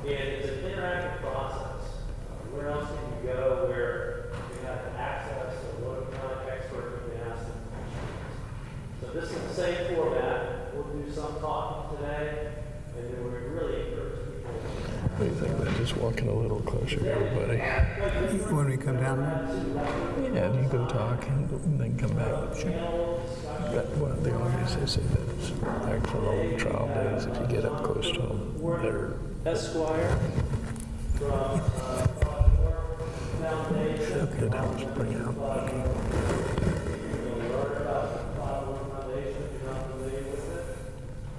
And it's an interactive process. Where else can you go where you have access to what kind of expert you can ask them questions? So this is the same format. We'll do some talking today, and then we really encourage people. What do you think about just walking a little closer to everybody? When we come down there? Yeah, you go talk and then come back. Sure. But well, the obvious they say that it's like from old trial days, if you get up close to them, they're Esquire from Foundation. good. Helps bring out. Okay.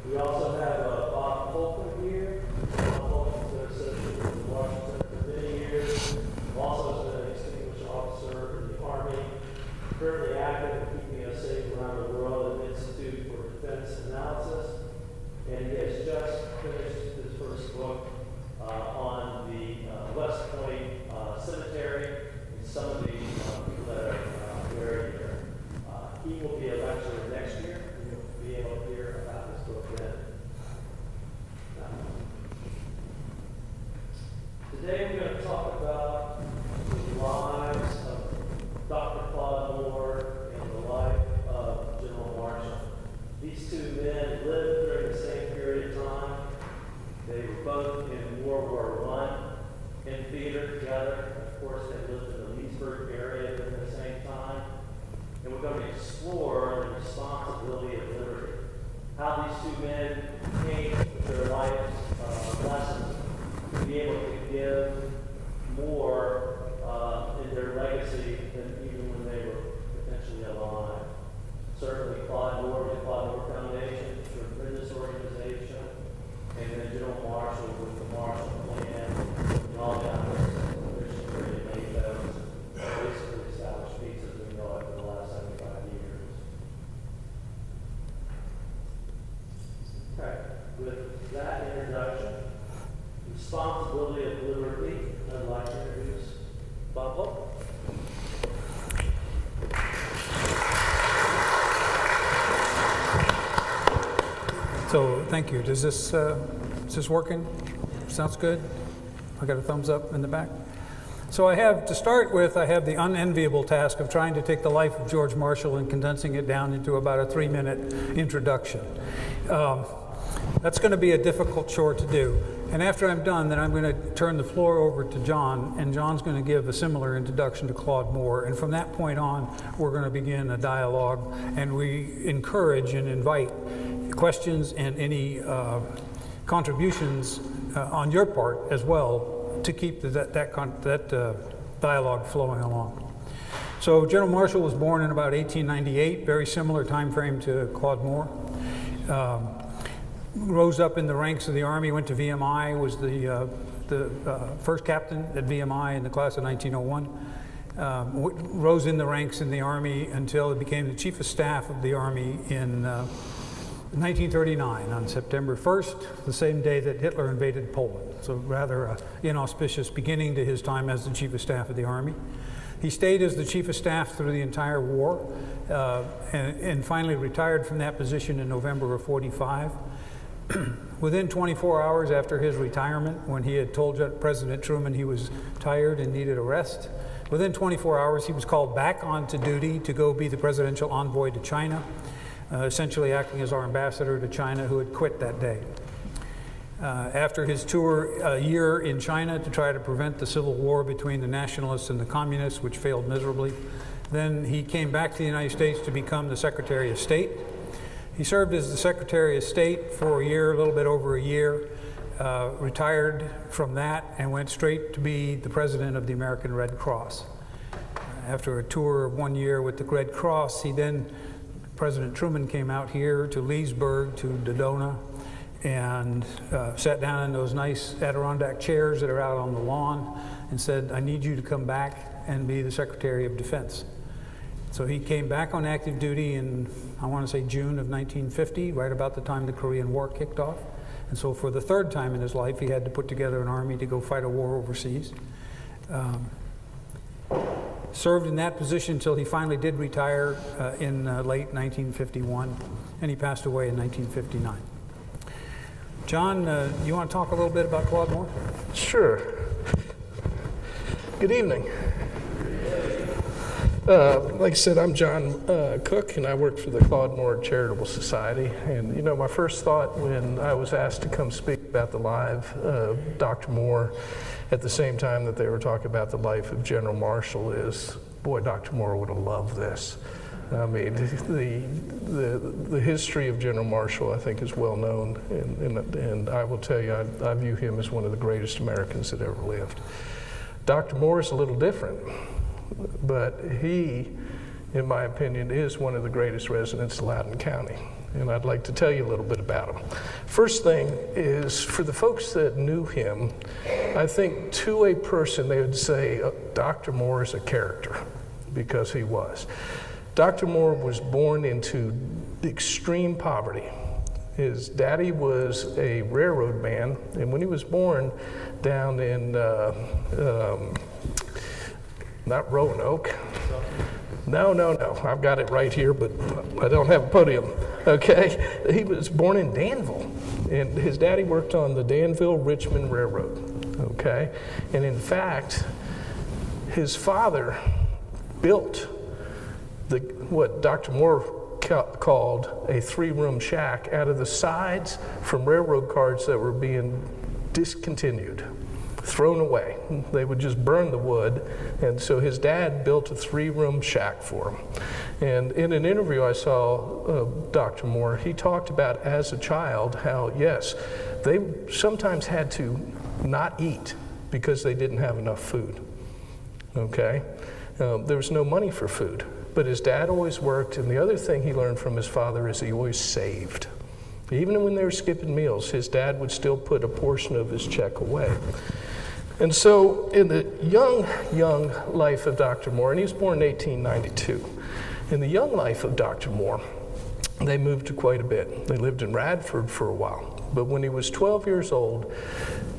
We also have Bob Fulton here. Bob Fulton's been associated with Washington for many years. Also has been an extinguished officer in the Army. Currently active in keeping us safe around the world at the Institute for Defense Analysis. And he has just finished his first book on the West Point Cemetery and some of the people that are buried there. He will be a lecturer next year. You'll be able to hear about his book then. Today we're going to talk about the lives of Dr. Claude Moore and the life of General Marshall. These two men lived during the same period of time. They were both in World War I in theater together. Of course, they lived in the Leesburg area during the same time. And we're going to explore the responsibility of liberty. How these two men came with their life's lessons to be able to give more in their legacy than even when they were potentially alive. Certainly Claude Moore, the Claude Moore Foundation, a tremendous organization, and then General Marshall with the Marshall Plan and all the efforts that created NATO, basically established peace as we know it for the last 75 years. Okay, with that introduction, responsibility of liberty, I'd like to introduce Bob Hope. So, thank you. Is this working? Sounds good? I got a thumbs up in the back. So I have, to start with, I have the unenviable task of trying to take the life of George Marshall and condensing it down into about a 3-minute introduction. That's going to be a difficult chore to do. And after I'm done, then I'm going to turn the floor over to John, and John's going to give a similar introduction to Claude Moore. And from that point on, we're going to begin a dialogue, and we encourage and invite questions and any contributions on your part as well to keep that dialogue flowing along. So General Marshall was born in about 1898, very similar time frame to Claude Moore. Rose up in the ranks of the Army, went to VMI, was the first captain at VMI in the class of 1901. Rose in the ranks in the Army until he became the Chief of Staff of the Army in 1939 on September 1st, the same day that Hitler invaded Poland. So rather inauspicious beginning to his time as the Chief of Staff of the Army. He stayed as the Chief of Staff through the entire war and finally retired from that position in November of '45. Within 24 hours after his retirement, when he had told President Truman he was tired and needed a rest, within 24 hours he was called back onto duty to go be the presidential envoy to China, essentially acting as our ambassador to China, who had quit that day. After his tour a year in China to try to prevent the civil war between the nationalists and the communists, which failed miserably, then he came back to the United States to become the Secretary of State. He served as the Secretary of State for a year, a little bit over a year, retired from that and went straight to be the president of the American Red Cross. After a tour of 1 year with the Red Cross, President Truman came out here to Leesburg, to Dodona, and sat down in those nice Adirondack chairs that are out on the lawn and said, I need you to come back and be the Secretary of Defense. So he came back on active duty in, I want to say, June of 1950, right about the time the Korean War kicked off. And so for the third time in his life, he had to put together an army to go fight a war overseas. Served in that position until he finally did retire in late 1951, and he passed away in 1959. John, you want to talk a little bit about Claude Moore? Sure. Good evening. Like I said, I'm John Cook, and I work for the Claude Moore Charitable Society. And, you know, my first thought when I was asked to come speak about the life of Dr. Moore at the same time that they were talking about the life of General Marshall is, boy, Dr. Moore would have loved this. I mean, the history of General Marshall, I think, is well known, and I will tell you, I view him as one of the greatest Americans that ever lived. Dr. Moore is a little different, but he, in my opinion, is one of the greatest residents of Loudoun County, and I'd like to tell you a little bit about him. First thing is, for the folks that knew him, I think to a person they would say, Dr. Moore is a character, because he was. Dr. Moore was born into extreme poverty. His daddy was a railroad man, and when he was born down in, not Roanoke, no, I've got it right here, but I don't have a podium, okay? He was born in Danville, and his daddy worked on the Danville-Richmond Railroad, okay? And in fact, his father built what Dr. Moore called a 3-room shack out of the sides from railroad cars that were being discontinued, thrown away. They would just burn the wood, and so his dad built a 3-room shack for him. And in an interview I saw Dr. Moore, he talked about as a child how, yes, they sometimes had to not eat because they didn't have enough food, okay? There was no money for food. But his dad always worked, and the other thing he learned from his father is he always saved. Even when they were skipping meals, his dad would still put a portion of his check away. And so in the young life of Dr. Moore, and he was born in 1892, in the young life of Dr. Moore, they moved quite a bit. They lived in Radford for a while. But when he was 12 years old,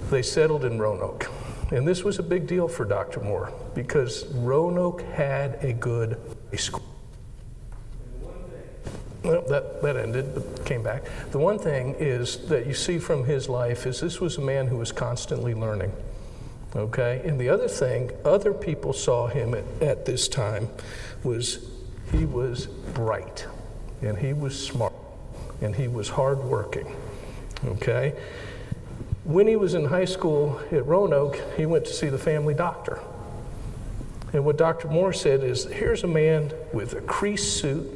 they settled in Roanoke. And this was a big deal for Dr. Moore because Roanoke had a good high school. Well, that ended, but came back. The one thing is that you see from his life is this was a man who was constantly learning, okay? And the other thing, other people saw him at this time was he was bright, and he was smart, and he was hardworking, okay? When he was in high school at Roanoke, he went to see the family doctor. And what Dr. Moore said is, here's a man with a creased suit,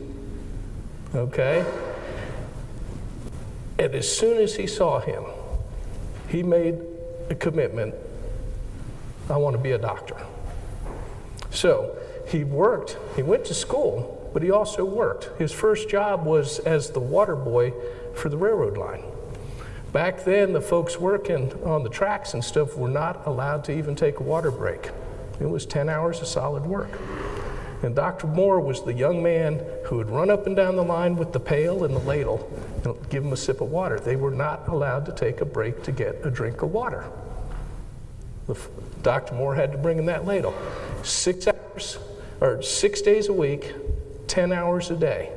okay? And as soon as he saw him, he made a commitment, I want to be a doctor. So he worked, he went to school, but he also worked. His first job was as the water boy for the railroad line. Back then, the folks working on the tracks and stuff were not allowed to even take a water break. It was 10 hours of solid work. And Dr. Moore was the young man who would run up and down the line with the pail and the ladle and give them a sip of water. They were not allowed to take a break to get a drink of water. Dr. Moore had to bring in that ladle. 6 hours, or 6 days a week, 10 hours a day.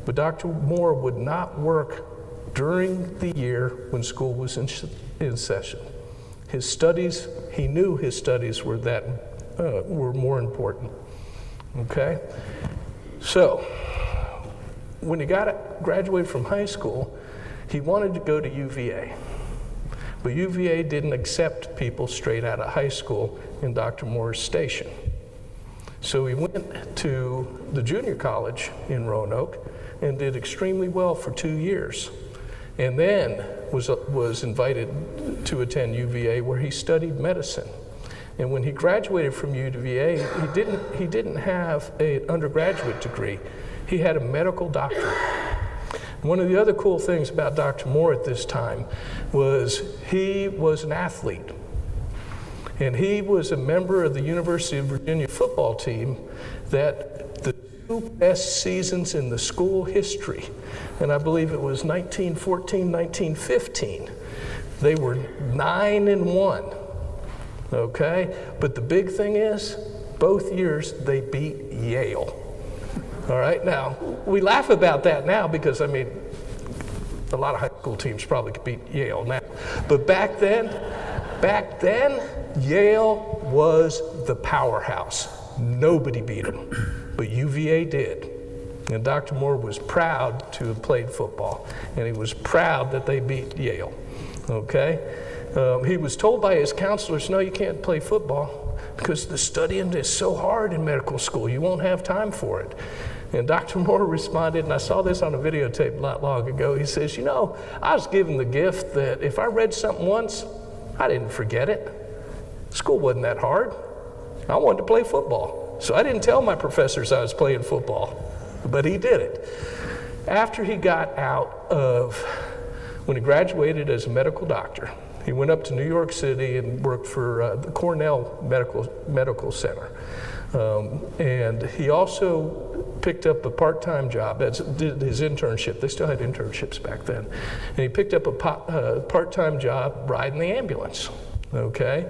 But Dr. Moore would not work during the year when school was in session. His studies, he knew his studies were were more important, okay? So, when he graduated from high school, he wanted to go to UVA. But UVA didn't accept people straight out of high school in Dr. Moore's station. So he went to the junior college in Roanoke and did extremely well for 2 years. And then was invited to attend UVA, where he studied medicine. And when he graduated from UVA, he didn't have an undergraduate degree. He had a medical doctorate. One of the other cool things about Dr. Moore at this time was he was an athlete. And he was a member of the University of Virginia football team that the 2 best seasons in the school history, and I believe it was 1914, 1915, they were 9-1, okay? But the big thing is, both years they beat Yale. All right, now, we laugh about that now because, I mean, a lot of high school teams probably could beat Yale now. But back then, Back then, Yale was the powerhouse. Nobody beat them, but UVA did. And Dr. Moore was proud to have played football, and he was proud that they beat Yale, okay? He was told by his counselors, no, you can't play football because the studying is so hard in medical school. You won't have time for it. And Dr. Moore responded, and I saw this on a videotape not long ago. He says, you know, I was given the gift that if I read something once, I didn't forget it. School wasn't that hard. I wanted to play football. So I didn't tell my professors I was playing football, but he did it. After he got out of, when he graduated as a medical doctor, he went up to New York City and worked for the Cornell Medical Center. And he also picked up a part-time job, did his internship. They still had internships back then. And he picked up a part-time job riding the ambulance, okay?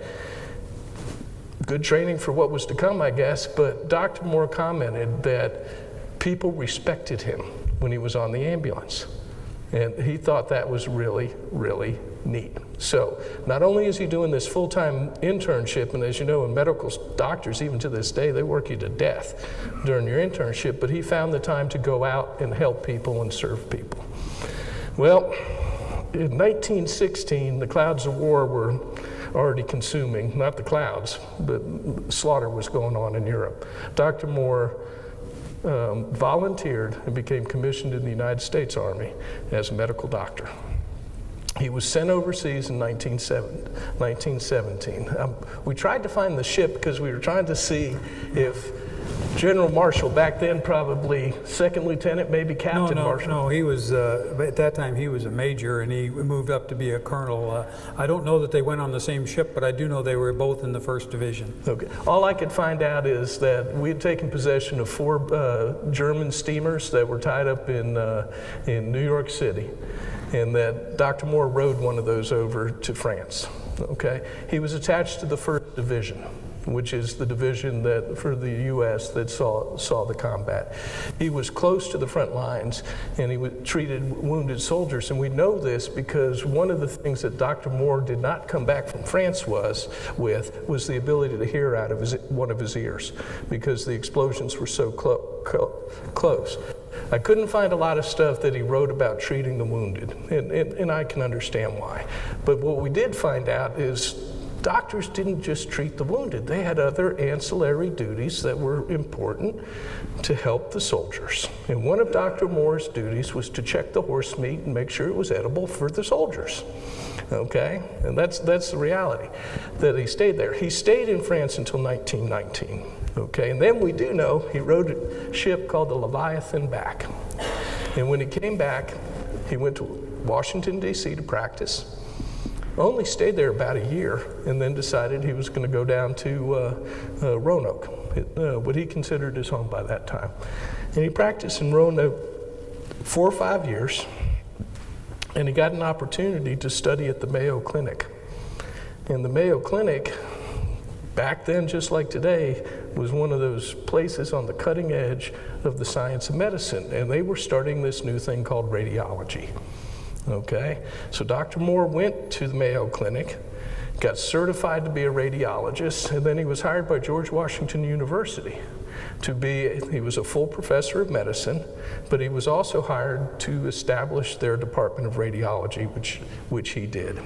Good training for what was to come, I guess, but Dr. Moore commented that people respected him when he was on the ambulance. And he thought that was really, really neat. So not only is he doing this full-time internship, and as you know, in medical doctors, even to this day, they work you to death during your internship, but he found the time to go out and help people and serve people. Well, in 1916, the clouds of war were already consuming, not the clouds, but slaughter was going on in Europe. Dr. Moore volunteered and became commissioned in the United States Army as a medical doctor. He was sent overseas in 1917. We tried to find the ship because we were trying to see if General Marshall, back then probably second lieutenant, maybe Captain Marshall. No, he was, at that time he was a major and he moved up to be a colonel. I don't know that they went on the same ship, but I do know they were both in the 1st Division. Okay. All I could find out is that we had taken possession of 4 German steamers that were tied up in New York City, and that Dr. Moore rode one of those over to France. Okay. He was attached to the 1st Division, which is the division that for the U.S. that saw the combat. He was close to the front lines, and he treated wounded soldiers. And we know this because one of the things that Dr. Moore did not come back from France was the ability to hear out of one of his ears, because the explosions were so close. I couldn't find a lot of stuff that he wrote about treating the wounded, and I can understand why. But what we did find out is doctors didn't just treat the wounded. They had other ancillary duties that were important to help the soldiers. And one of Dr. Moore's duties was to check the horse meat and make sure it was edible for the soldiers. Okay? And that's the reality, that he stayed there. He stayed in France until 1919. Okay? And then we do know he rode a ship called the Leviathan back. And when he came back, he went to Washington, D.C. to practice. Only stayed there about a year, and then decided he was going to go down to Roanoke, what he considered his home by that time. And he practiced in Roanoke 4 or 5 years, and he got an opportunity to study at the Mayo Clinic. And the Mayo Clinic, back then, just like today, was one of those places on the cutting edge of the science of medicine, and they were starting this new thing called radiology. Okay, so Dr. Moore went to the Mayo Clinic, got certified to be a radiologist, and then he was hired by George Washington University he was a full professor of medicine, but he was also hired to establish their department of radiology, which he did.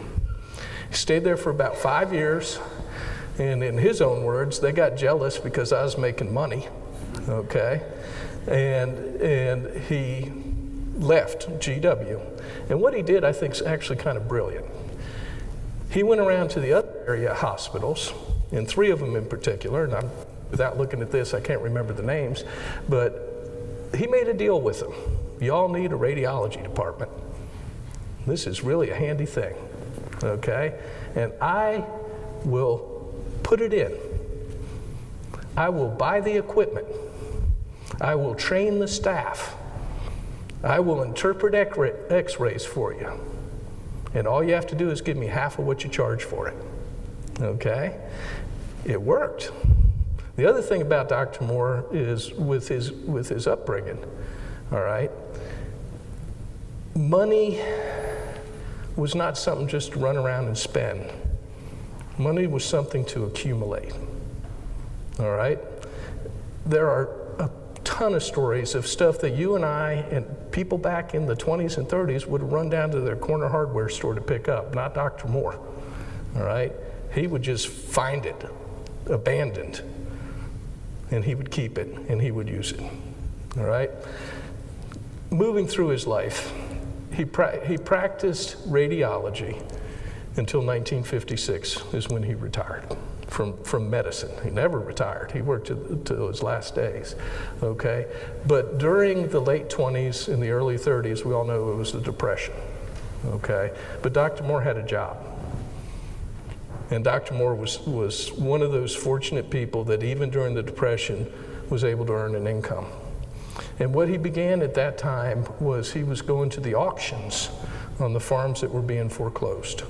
He stayed there for about 5 years, and in his own words, they got jealous because I was making money, okay, and he left GW. And what he did, I think, is actually kind of brilliant. He went around to the other area hospitals, and 3 of them in particular, and without looking at this, I can't remember the names, but he made a deal with them. Y'all need a radiology department. This is really a handy thing, okay? And I will put it in. I will buy the equipment. I will train the staff. I will interpret x-rays for you. And all you have to do is give me half of what you charge for it. Okay? It worked. The other thing about Dr. Moore is with his upbringing, all right? Money was not something just to run around and spend. Money was something to accumulate. All right? There are a ton of stories of stuff that you and I and people back in the 20s and 30s would run down to their corner hardware store to pick up, not Dr. Moore. All right? He would just find it, abandoned, and he would keep it and he would use it. All right? Moving through his life, he practiced radiology until 1956 is when he retired from medicine. He never retired. He worked to his last days, okay? But during the late 20s and the early 30s, we all know it was the Depression, okay? But Dr. Moore had a job. And Dr. Moore was one of those fortunate people that even during the Depression was able to earn an income. And what he began at that time was he was going to the auctions on the farms that were being foreclosed.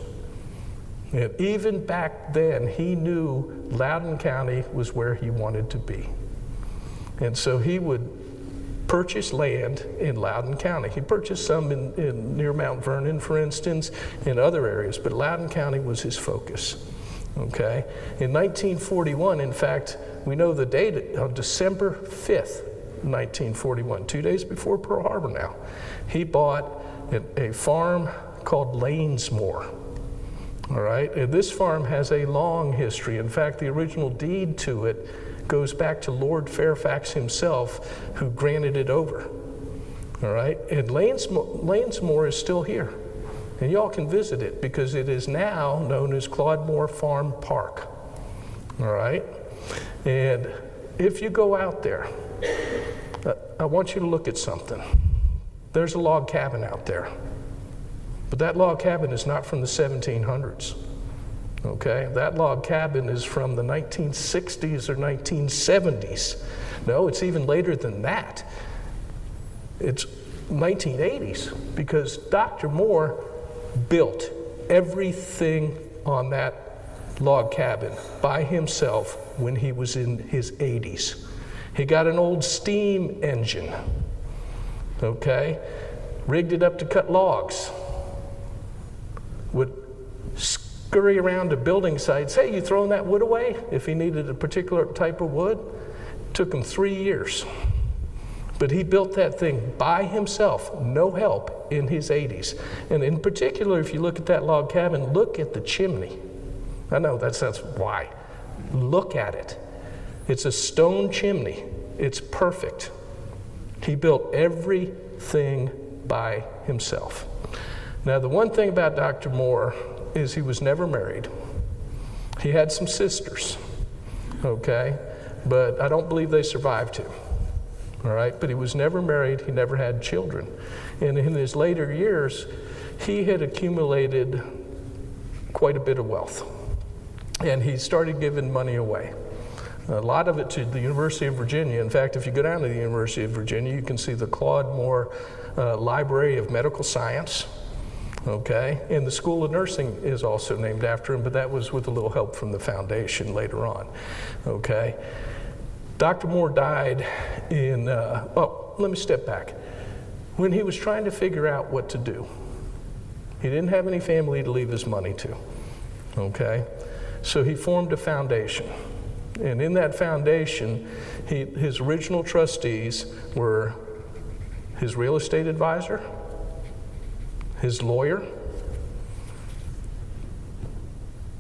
And even back then, he knew Loudoun County was where he wanted to be. And so he would purchase land in Loudoun County. He purchased some in near Mount Vernon, for instance, in other areas, but Loudoun County was his focus. Okay? In 1941, in fact, we know the date on December 5th, 1941, 2 days before Pearl Harbor now, he bought a farm called Lanesmore. All right, and this farm has a long history. In fact, the original deed to it goes back to Lord Fairfax himself, who granted it over. All right, and Lanesmore is still here, and y'all can visit it because it is now known as Claude Moore Farm Park. All right, and if you go out there, I want you to look at something. There's a log cabin out there. But that log cabin is not from the 1700s, okay? That log cabin is from the 1960s or 1970s. No, it's even later than that. It's 1980s because Dr. Moore built everything on that log cabin by himself when he was in his 80s. He got an old steam engine, okay? Rigged it up to cut logs. Would scurry around to building sites. Hey, you throwing that wood away? If he needed a particular type of wood. Took him 3 years. But he built that thing by himself, no help, in his 80s. And in particular, if you look at that log cabin, look at the chimney. I know that's why. Look at it. It's a stone chimney. It's perfect. He built everything by himself. Now, the one thing about Dr. Moore is he was never married. He had some sisters, okay? But I don't believe they survived him, all right? But he was never married. He never had children. And in his later years, he had accumulated quite a bit of wealth. And he started giving money away. A lot of it to the University of Virginia. In fact, if you go down to the University of Virginia, you can see the Claude Moore Library of Medical Science. Okay, and the School of Nursing is also named after him, but that was with a little help from the foundation later on. Okay, Dr. Moore died in, let me step back. When he was trying to figure out what to do, he didn't have any family to leave his money to. Okay, so he formed a foundation. And in that foundation, his original trustees were his real estate advisor, his lawyer,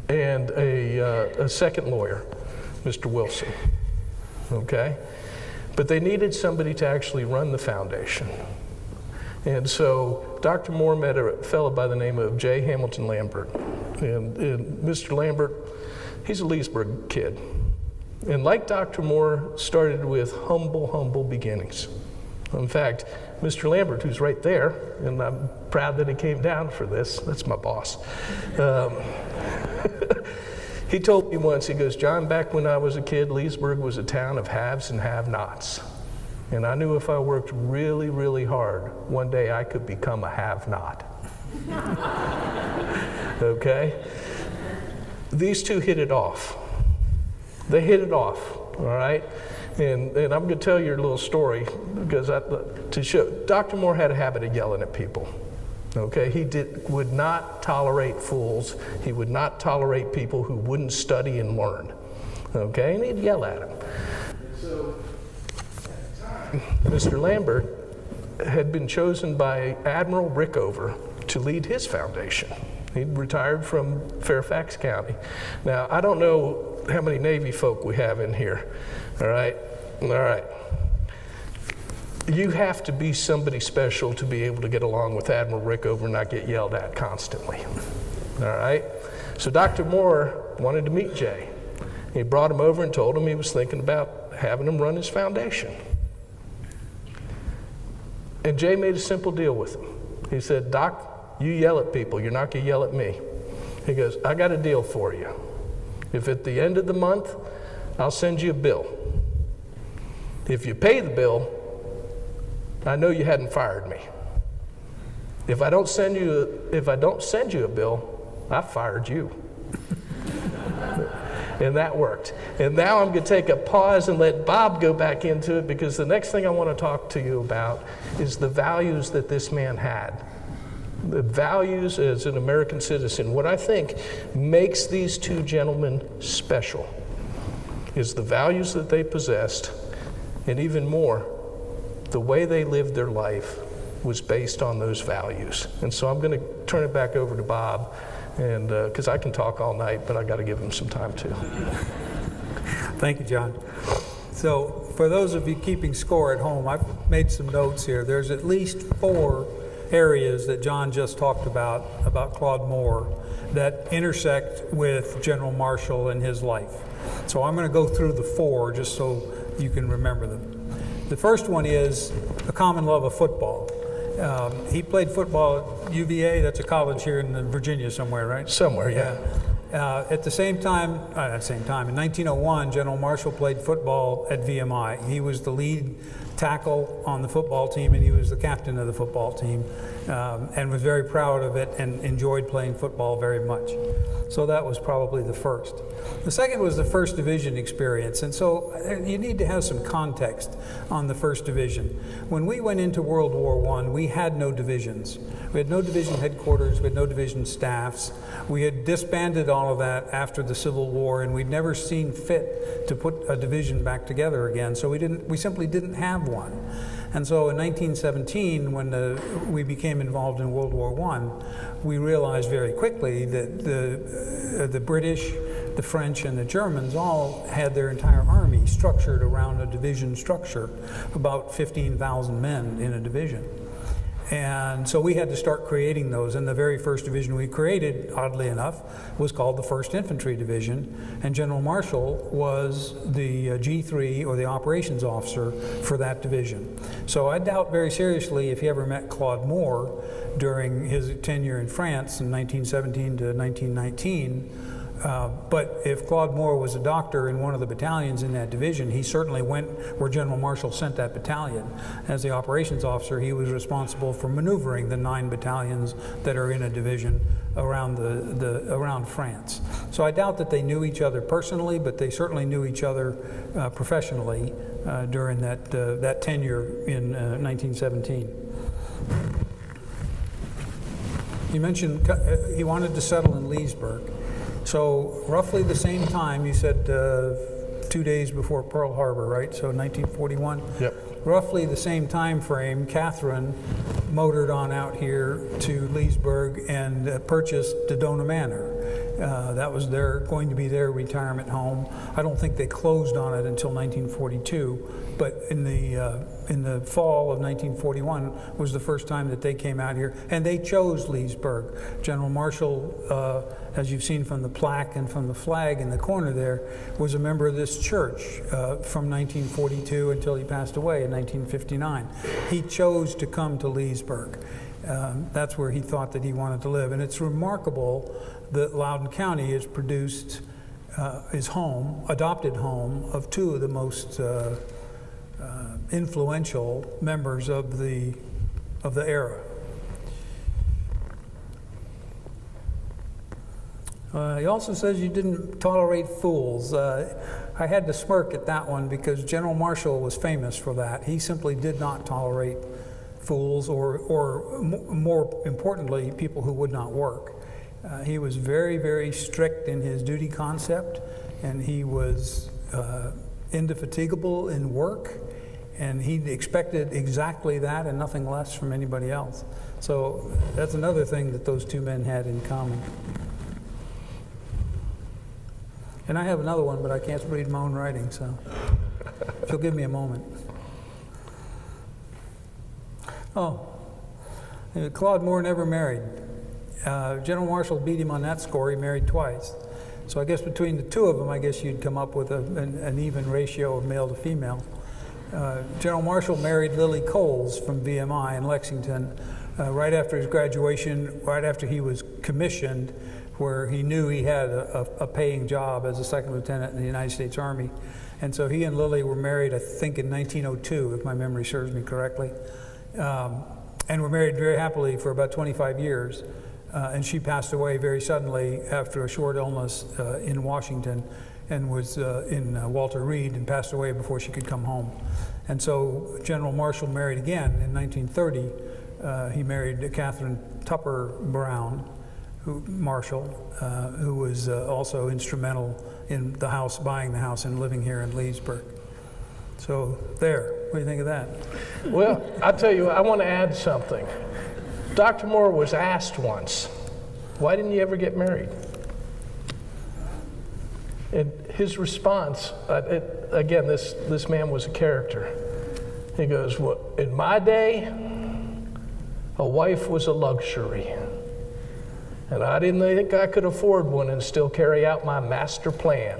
and a second lawyer, Mr. Wilson, okay? But they needed somebody to actually run the foundation. And so Dr. Moore met a fellow by the name of J. Hamilton Lambert. And Mr. Lambert, he's a Leesburg kid. And like Dr. Moore, started with humble beginnings. In fact, Mr. Lambert, who's right there, and I'm proud that he came down for this, that's my boss. He told me once, he goes, John, back when I was a kid, Leesburg was a town of haves and have-nots. And I knew if I worked really, really hard, one day I could become a have-not. Okay? These two hit it off. They hit it off, all right? And I'm going to tell you a little story because to show, Dr. Moore had a habit of yelling at people. Okay, he would not tolerate fools. He would not tolerate people who wouldn't study and learn. Okay, and he'd yell at him. So, Mr. Lambert had been chosen by Admiral Rickover to lead his foundation. He'd retired from Fairfax County. Now, I don't know how many Navy folk we have in here. All right? All right. You have to be somebody special to be able to get along with Admiral Rickover and not get yelled at constantly. All right? So Dr. Moore wanted to meet Jay. He brought him over and told him he was thinking about having him run his foundation. And Jay made a simple deal with him. He said, Doc, you yell at people. You're not going to yell at me. He goes, I got a deal for you. If at the end of the month, I'll send you a bill. If you pay the bill, I know you hadn't fired me. If I don't send you a bill, I fired you. And that worked. And now I'm going to take a pause and let Bob go back into it, because the next thing I want to talk to you about is the values that this man had. The values as an American citizen. What I think makes these two gentlemen special is the values that they possessed, and even more, the way they lived their life was based on those values. And so I'm going to turn it back over to Bob, and because I can talk all night, but I got to give him some time too. Thank you, John. So for those of you keeping score at home, I've made some notes here. There's at least 4 areas that John just talked about Claude Moore, that intersect with General Marshall and his life. So I'm going to go through the 4 just so you can remember them. The first one is a common love of football. He played football at UVA, that's a college here in Virginia somewhere, right? Somewhere, yeah. At the same time, in 1901, General Marshall played football at VMI. He was the lead tackle on the football team, and he was the captain of the football team, and was very proud of it and enjoyed playing football very much. So that was probably the first. The second was the First Division experience, and so you need to have some context on the First Division. When we went into World War I, we had no divisions. We had no division headquarters, we had no division staffs. We had disbanded all of that after the Civil War, and we'd never seen fit to put a division back together again, so we simply didn't have one. And so in 1917, when we became involved in World War I, we realized very quickly that the British, the French, and the Germans all had their entire army structured around a division structure, about 15,000 men in a division. And so we had to start creating those, and the very first division we created, oddly enough, was called the 1st Infantry Division, and General Marshall was the G3, or the operations officer, for that division. So I doubt very seriously if he ever met Claude Moore during his tenure in France in 1917 to 1919. But if Claude Moore was a doctor in one of the battalions in that division, he certainly went where General Marshall sent that battalion. As the operations officer, he was responsible for maneuvering the 9 battalions that are in a division around around France. So I doubt that they knew each other personally, but they certainly knew each other professionally during that tenure in 1917. You mentioned he wanted to settle in Leesburg. So roughly the same time, you said 2 days before Pearl Harbor, right? So 1941? Yep. Roughly the same time frame, Catherine motored on out here to Leesburg and purchased Dodona Manor. That was going to be their retirement home. I don't think they closed on it until 1942, but in the fall of 1941 was the first time that they came out here, and they chose Leesburg. General Marshall, as you've seen from the plaque and from the flag in the corner there, was a member of this church from 1942 until he passed away in 1959. He chose to come to Leesburg. That's where he thought that he wanted to live. And it's remarkable that Loudoun County has produced his adopted home of 2 of the most influential members of the era. He also says you didn't tolerate fools. I had to smirk at that one because General Marshall was famous for that. He simply did not tolerate fools or more importantly, people who would not work. He was very, very strict in his duty concept, and he was indefatigable in work, and he expected exactly that and nothing less from anybody else. So that's another thing that those two men had in common. And I have another one, but I can't read my own writing, so if you'll give me a moment. Oh, Claude Moore never married. General Marshall beat him on that score. He married twice. So I guess between the two of them, I guess you'd come up with an even ratio of male to female. General Marshall married Lily Coles from VMI in Lexington right after his graduation, right after he was commissioned, where he knew he had a paying job as a second lieutenant in the United States Army. And so he and Lily were married, I think, in 1902, if my memory serves me correctly. And were married very happily for about 25 years. And she passed away very suddenly after a short illness in Washington, and was in Walter Reed, and passed away before she could come home. And so General Marshall married again in 1930. He married Catherine Tupper Brown, Marshall, who was also instrumental in the house, buying the house and living here in Leesburg. So there, what do you think of that? Well, I'll tell you, I want to add something. Dr. Moore was asked once, why didn't you ever get married? And his response, again, this man was a character. He goes, well, in my day, a wife was a luxury. And I didn't think I could afford one and still carry out my master plan.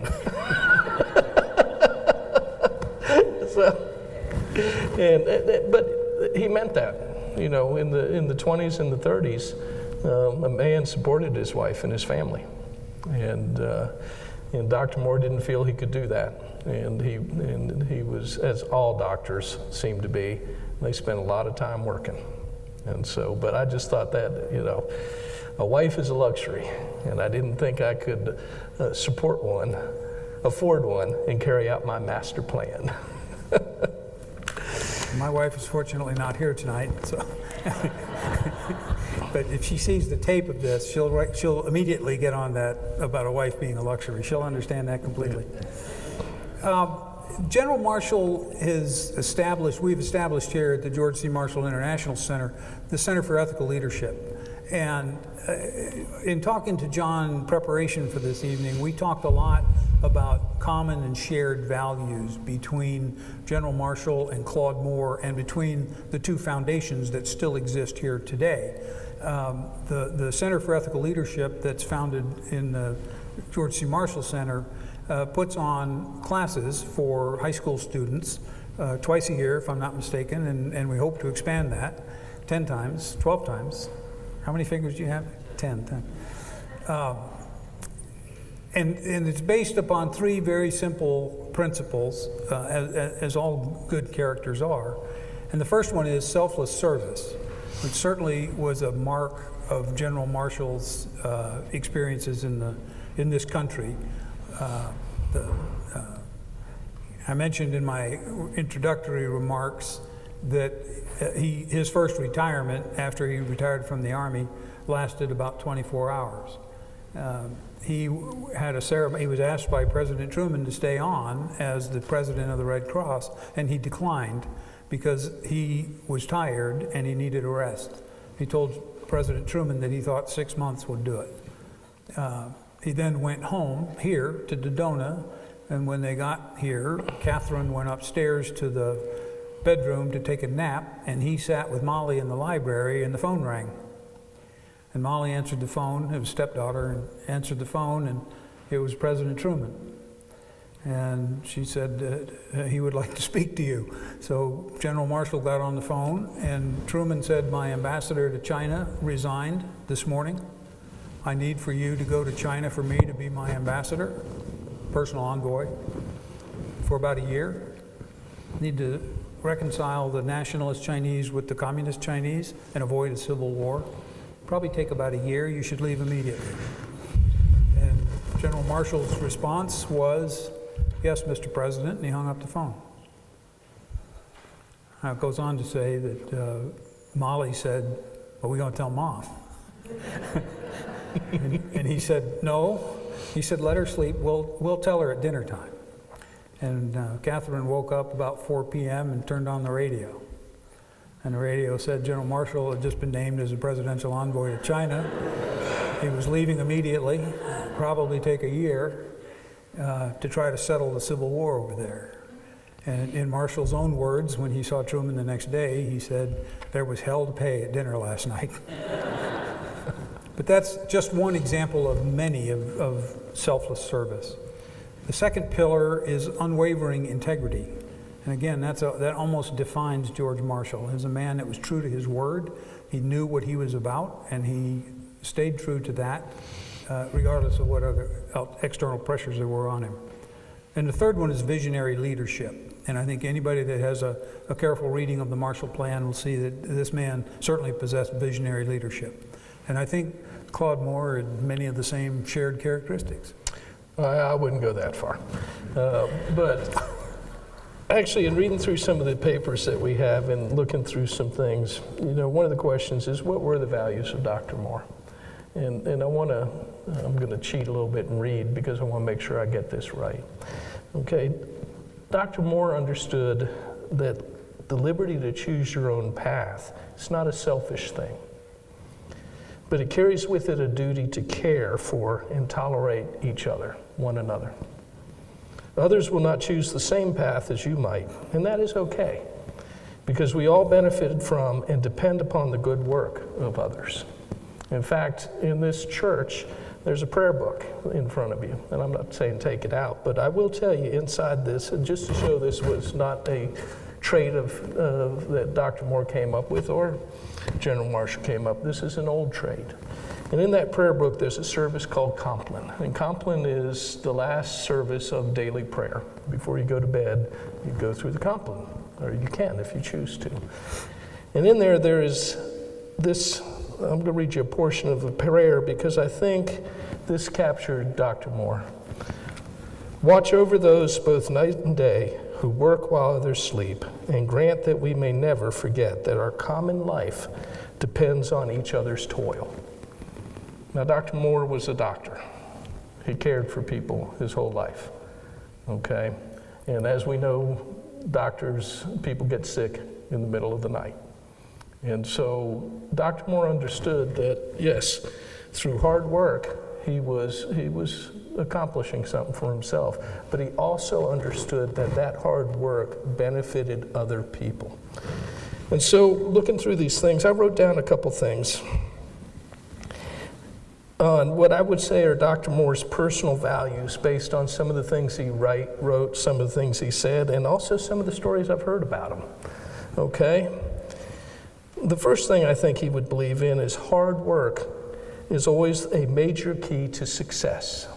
But he meant that. You know, in the 20s and the 30s, a man supported his wife and his family. And Dr. Moore didn't feel he could do that. And he was, as all doctors seem to be, they spent a lot of time working. And so, but I just thought that, you know, a wife is a luxury, and I didn't think I could afford one, and carry out my master plan. My wife is fortunately not here tonight, so. But if she sees the tape of this, she'll immediately get on that about a wife being a luxury. She'll understand that completely. General Marshall we've established here at the George C. Marshall International Center, the Center for Ethical Leadership. And in talking to John in preparation for this evening, we talked a lot about common and shared values between General Marshall and Claude Moore, and between the two foundations that still exist here today. The Center for Ethical Leadership that's founded in the George C. Marshall Center puts on classes for high school students twice a year, if I'm not mistaken, and we hope to expand that 10 times, 12 times. How many fingers do you have? 10. And it's based upon three very simple principles, as all good characters are. And the first one is selfless service, which certainly was a mark of General Marshall's experiences in this country. I mentioned in my introductory remarks that his first retirement, after he retired from the Army, lasted about 24 hours. He had a ceremony. He was asked by President Truman to stay on as the president of the Red Cross, and he declined because he was tired and he needed a rest. He told President Truman that he thought 6 months would do it. He then went home here to Dodona, and when they got here, Catherine went upstairs to the bedroom to take a nap, and he sat with Molly in the library, and the phone rang. And Molly answered the phone. It was stepdaughter, and answered the phone, and it was President Truman. And she said he would like to speak to you. So General Marshall got on the phone, and Truman said, my ambassador to China resigned this morning. I need for you to go to China for me to be my ambassador, personal envoy, for about a year. Need to reconcile the nationalist Chinese with the communist Chinese and avoid a civil war. Probably take about a year. You should leave immediately. And General Marshall's response was, yes, Mr. President, and he hung up the phone. Now it goes on to say that Molly said, "Are we going to tell Mom?" and he said, "No." He said, "Let her sleep. We'll tell her at dinner time." And Catherine woke up about 4 p.m. and turned on the radio. And the radio said General Marshall had just been named as a presidential envoy to China. He was leaving immediately, probably take a year, to try to settle the Civil War over there. And in Marshall's own words, when he saw Truman the next day, he said, "There was hell to pay at dinner last night." But that's just one example of many of selfless service. The second pillar is unwavering integrity. And again, that almost defines George Marshall as a man that was true to his word. He knew what he was about, and he stayed true to that, regardless of what other external pressures there were on him. And the third one is visionary leadership. And I think anybody that has a careful reading of the Marshall Plan will see that this man certainly possessed visionary leadership. And I think Claude Moore had many of the same shared characteristics. I wouldn't go that far. But actually, in reading through some of the papers that we have and looking through some things, one of the questions is, what were the values of Dr. Moore? And I'm going to cheat a little bit and read because I want to make sure I get this right. Okay, Dr. Moore understood that the liberty to choose your own path is not a selfish thing, but it carries with it a duty to care for and tolerate each other, one another. Others will not choose the same path as you might, and that is okay, because we all benefit from and depend upon the good work of others. In fact, in this church, there's a prayer book in front of you, and I'm not saying take it out, but I will tell you inside this, and just to show this was not a trait that Dr. Moore came up with or General Marshall came up. This is an old trait. And in that prayer book, there's a service called Compline. And Compline is the last service of daily prayer. Before you go to bed, you go through the Compline, or you can if you choose to. And in there is this. I'm going to read you a portion of a prayer because I think this captured Dr. Moore. Watch over those both night and day who work while others sleep, and grant that we may never forget that our common life depends on each other's toil. Now, Dr. Moore was a doctor. He cared for people his whole life, okay? And as we know, people get sick in the middle of the night. And so Dr. Moore understood that, yes, through hard work, he was accomplishing something for himself, but he also understood that hard work benefited other people. And so looking through these things, I wrote down a couple things on what I would say are Dr. Moore's personal values based on some of the things he wrote, some of the things he said, and also some of the stories I've heard about him, okay? The first thing I think he would believe in is hard work is always a major key to success.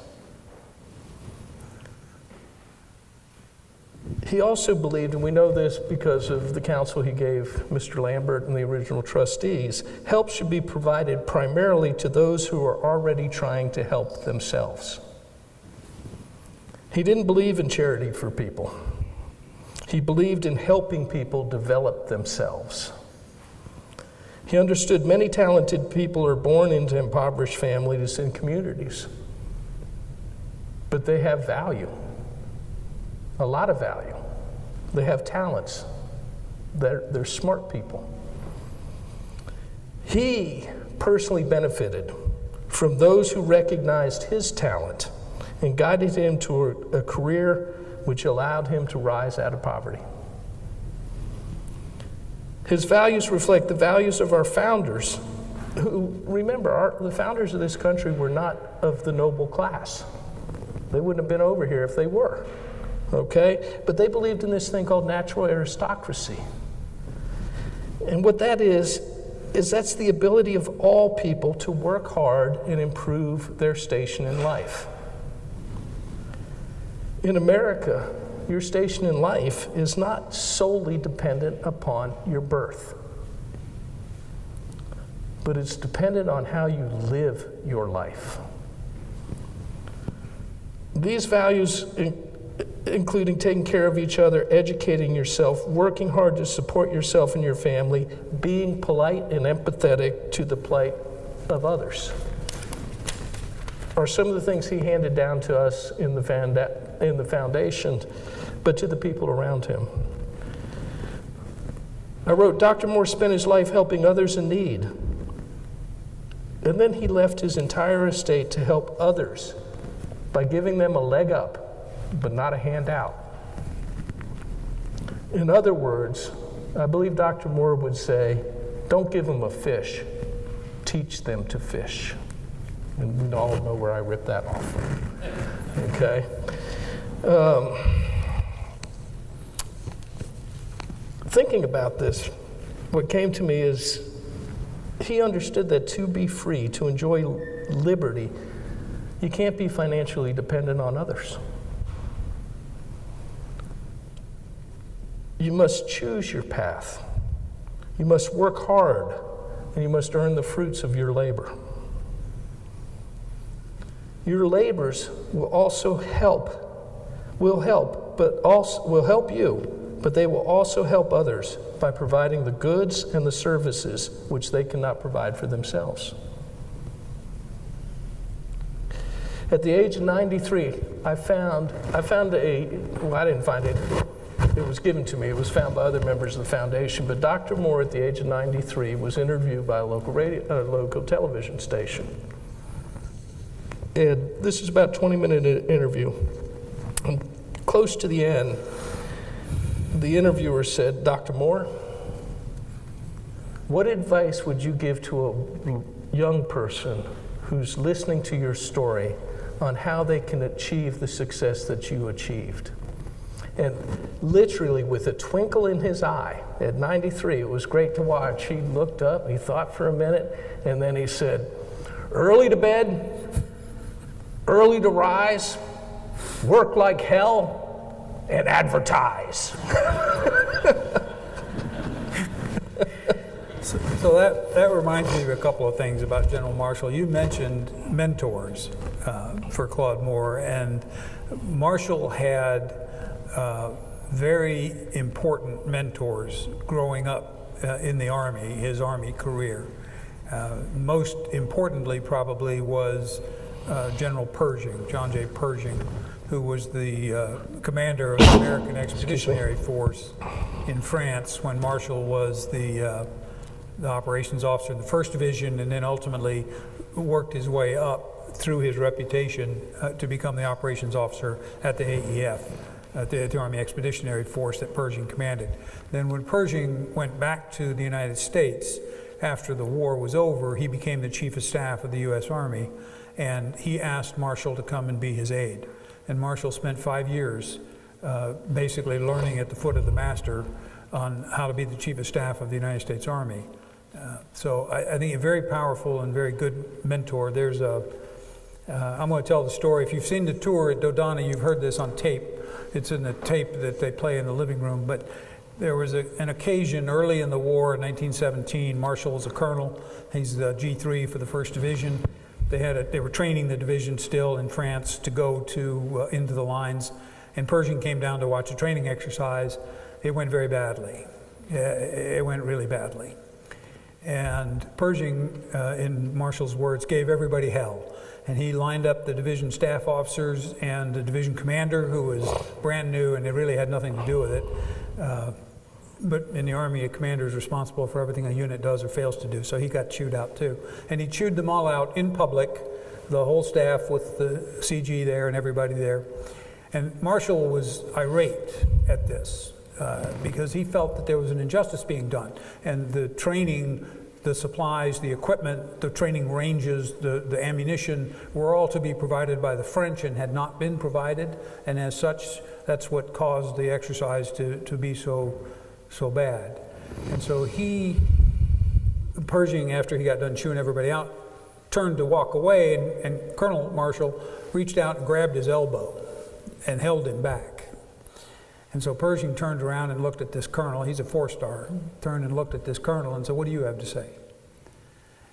He also believed, and we know this because of the counsel he gave Mr. Lambert and the original trustees, help should be provided primarily to those who are already trying to help themselves. He didn't believe in charity for people. He believed in helping people develop themselves. He understood many talented people are born into impoverished families and communities, but they have value, a lot of value. They have talents. They're smart people. He personally benefited from those who recognized his talent and guided him to a career which allowed him to rise out of poverty. His values reflect the values of our founders, who, remember, the founders of this country were not of the noble class. They wouldn't have been over here if they were, okay? But they believed in this thing called natural aristocracy. And what that is that's the ability of all people to work hard and improve their station in life. In America, your station in life is not solely dependent upon your birth, but it's dependent on how you live your life. These values including taking care of each other, educating yourself, working hard to support yourself and your family, being polite and empathetic to the plight of others, are some of the things he handed down to us in the foundation, but to the people around him. I wrote, Dr. Moore spent his life helping others in need, and then he left his entire estate to help others by giving them a leg up, but not a handout. In other words, I believe Dr. Moore would say, don't give them a fish, teach them to fish. And we all know where I ripped that off from. Okay? Thinking about this, what came to me is he understood that to be free, to enjoy liberty, you can't be financially dependent on others. You must choose your path. You must work hard, and you must earn the fruits of your labor. Your labors will help you, but they will also help others by providing the goods and the services which they cannot provide for themselves. At the age of 93, I didn't find it. It was given to me. It was found by other members of the foundation. But Dr. Moore, at the age of 93, was interviewed by a local television station. And this is about a 20-minute interview. And close to the end, the interviewer said, Dr. Moore, what advice would you give to a young person who's listening to your story on how they can achieve the success that you achieved? And literally, with a twinkle in his eye, at 93, it was great to watch. He looked up, he thought for a minute, and then he said, early to bed, early to rise, work like hell, and advertise. So that reminds me of a couple of things about General Marshall. You mentioned mentors for Claude Moore, and Marshall had very important mentors growing up in the Army, his Army career. Most importantly probably was General Pershing, John J. Pershing, who was the commander of the American Expeditionary Force in France when Marshall was the operations officer in the 1st Division, and then ultimately worked his way up through his reputation to become the operations officer at the AEF, the Army Expeditionary Force that Pershing commanded. Then when Pershing went back to the United States after the war was over, he became the Chief of Staff of the U.S. Army, and he asked Marshall to come and be his aide. And Marshall spent 5 years basically learning at the foot of the master on how to be the Chief of Staff of the United States Army. So I think a very powerful and very good mentor. There's I'm going to tell the story. If you've seen the tour at Dodona, you've heard this on tape. It's in the tape that they play in the living room. But there was an occasion early in the war in 1917. Marshall was a colonel. He's the G3 for the 1st Division. They were training the division still in France to go into the lines. And Pershing came down to watch a training exercise. It went very badly. It went really badly. And Pershing, in Marshall's words, gave everybody hell. And he lined up the division staff officers and the division commander, who was brand new and it really had nothing to do with it. But in the Army, a commander is responsible for everything a unit does or fails to do. So he got chewed out too. And he chewed them all out in public, the whole staff with the CG there and everybody there. And Marshall was irate at this. Because he felt that there was an injustice being done. And the training, the supplies, the equipment, the training ranges, the ammunition were all to be provided by the French and had not been provided. And as such, that's what caused the exercise to be so bad. And so Pershing, after he got done chewing everybody out, turned to walk away, and Colonel Marshall reached out and grabbed his elbow and held him back. And so Pershing turned around and looked at this colonel. He's a 4-star. Turned and looked at this colonel and said, "What do you have to say?"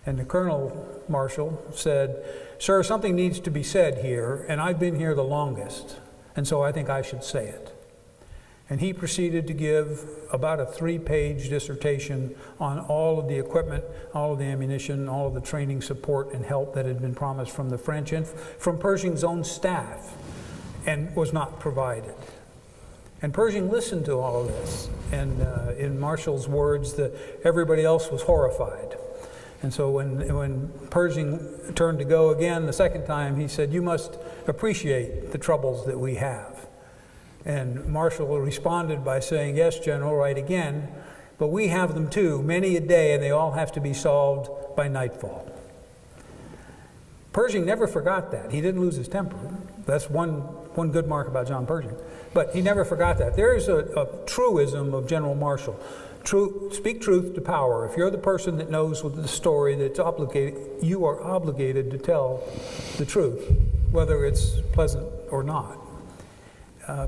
And the Colonel Marshall said, "Sir, something needs to be said here, and I've been here the longest, and so I think I should say it. And he proceeded to give about a 3-page dissertation on all of the equipment, all of the ammunition, all of the training support and help that had been promised from the French and from Pershing's own staff and was not provided. And Pershing listened to all of this, and in Marshall's words, everybody else was horrified. And so when Pershing turned to go again the second time, he said, "You must appreciate the troubles that we have." And Marshall responded by saying, "Yes, General, right again, but we have them too, many a day, and they all have to be solved by nightfall." Pershing never forgot that. He didn't lose his temper. That's one good mark about John Pershing. But he never forgot that. There is a truism of General Marshall. Speak truth to power. If you're the person that knows the story that's obligated, you are obligated to tell the truth, whether it's pleasant or not.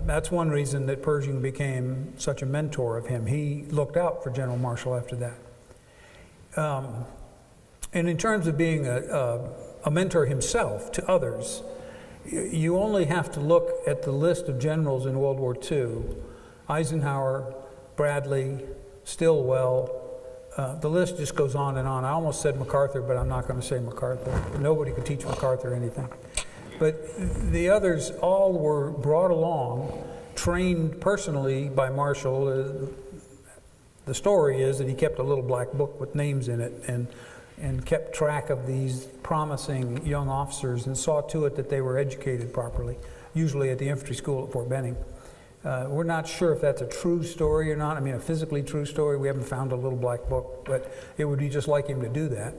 That's one reason that Pershing became such a mentor of him. He looked out for General Marshall after that. And in terms of being a mentor himself to others, you only have to look at the list of generals in World War II. Eisenhower, Bradley, Stilwell, the list just goes on and on. I almost said MacArthur, but I'm not going to say MacArthur. Nobody could teach MacArthur anything. But the others all were brought along, trained personally by Marshall. The story is that he kept a little black book with names in it and kept track of these promising young officers and saw to it that they were educated properly, usually at the infantry school at Fort Benning. We're not sure if that's a true story or not. I mean, a physically true story. We haven't found a little black book, but it would be just like him to do that.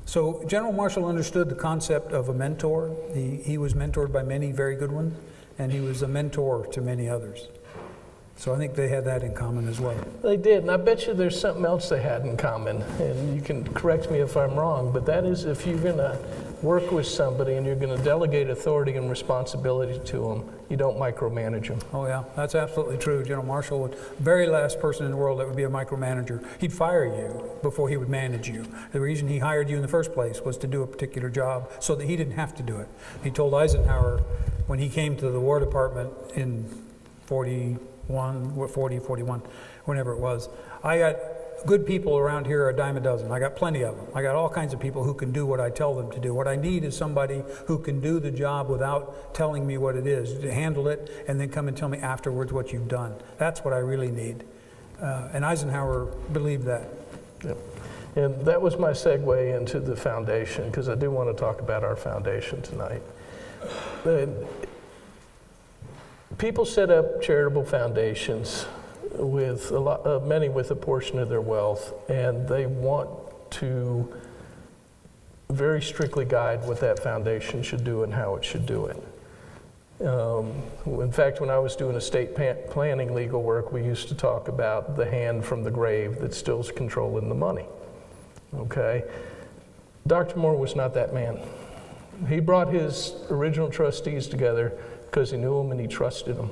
So General Marshall understood the concept of a mentor. He was mentored by many very good ones, and he was a mentor to many others. So I think they had that in common as well. They did, and I bet you there's something else they had in common, and you can correct me if I'm wrong, but that is if you're going to work with somebody and you're going to delegate authority and responsibility to them, you don't micromanage them. Oh yeah, that's absolutely true. General Marshall would, very last person in the world that would be a micromanager. He'd fire you before he would manage you. The reason he hired you in the first place was to do a particular job so that he didn't have to do it. He told Eisenhower when he came to the War Department in 41, whenever it was, I got good people around here a dime a dozen. I got plenty of them. I got all kinds of people who can do what I tell them to do. What I need is somebody who can do the job without telling me what it is, to handle it and then come and tell me afterwards what you've done. That's what I really need. And Eisenhower believed that. Yep. And that was my segue into the foundation, because I do want to talk about our foundation tonight. People set up charitable foundations with many with a portion of their wealth, and they want to very strictly guide what that foundation should do and how it should do it. In fact, when I was doing estate planning legal work, we used to talk about the hand from the grave that still's controlling the money. Okay? Dr. Moore was not that man. He brought his original trustees together because he knew them and he trusted them.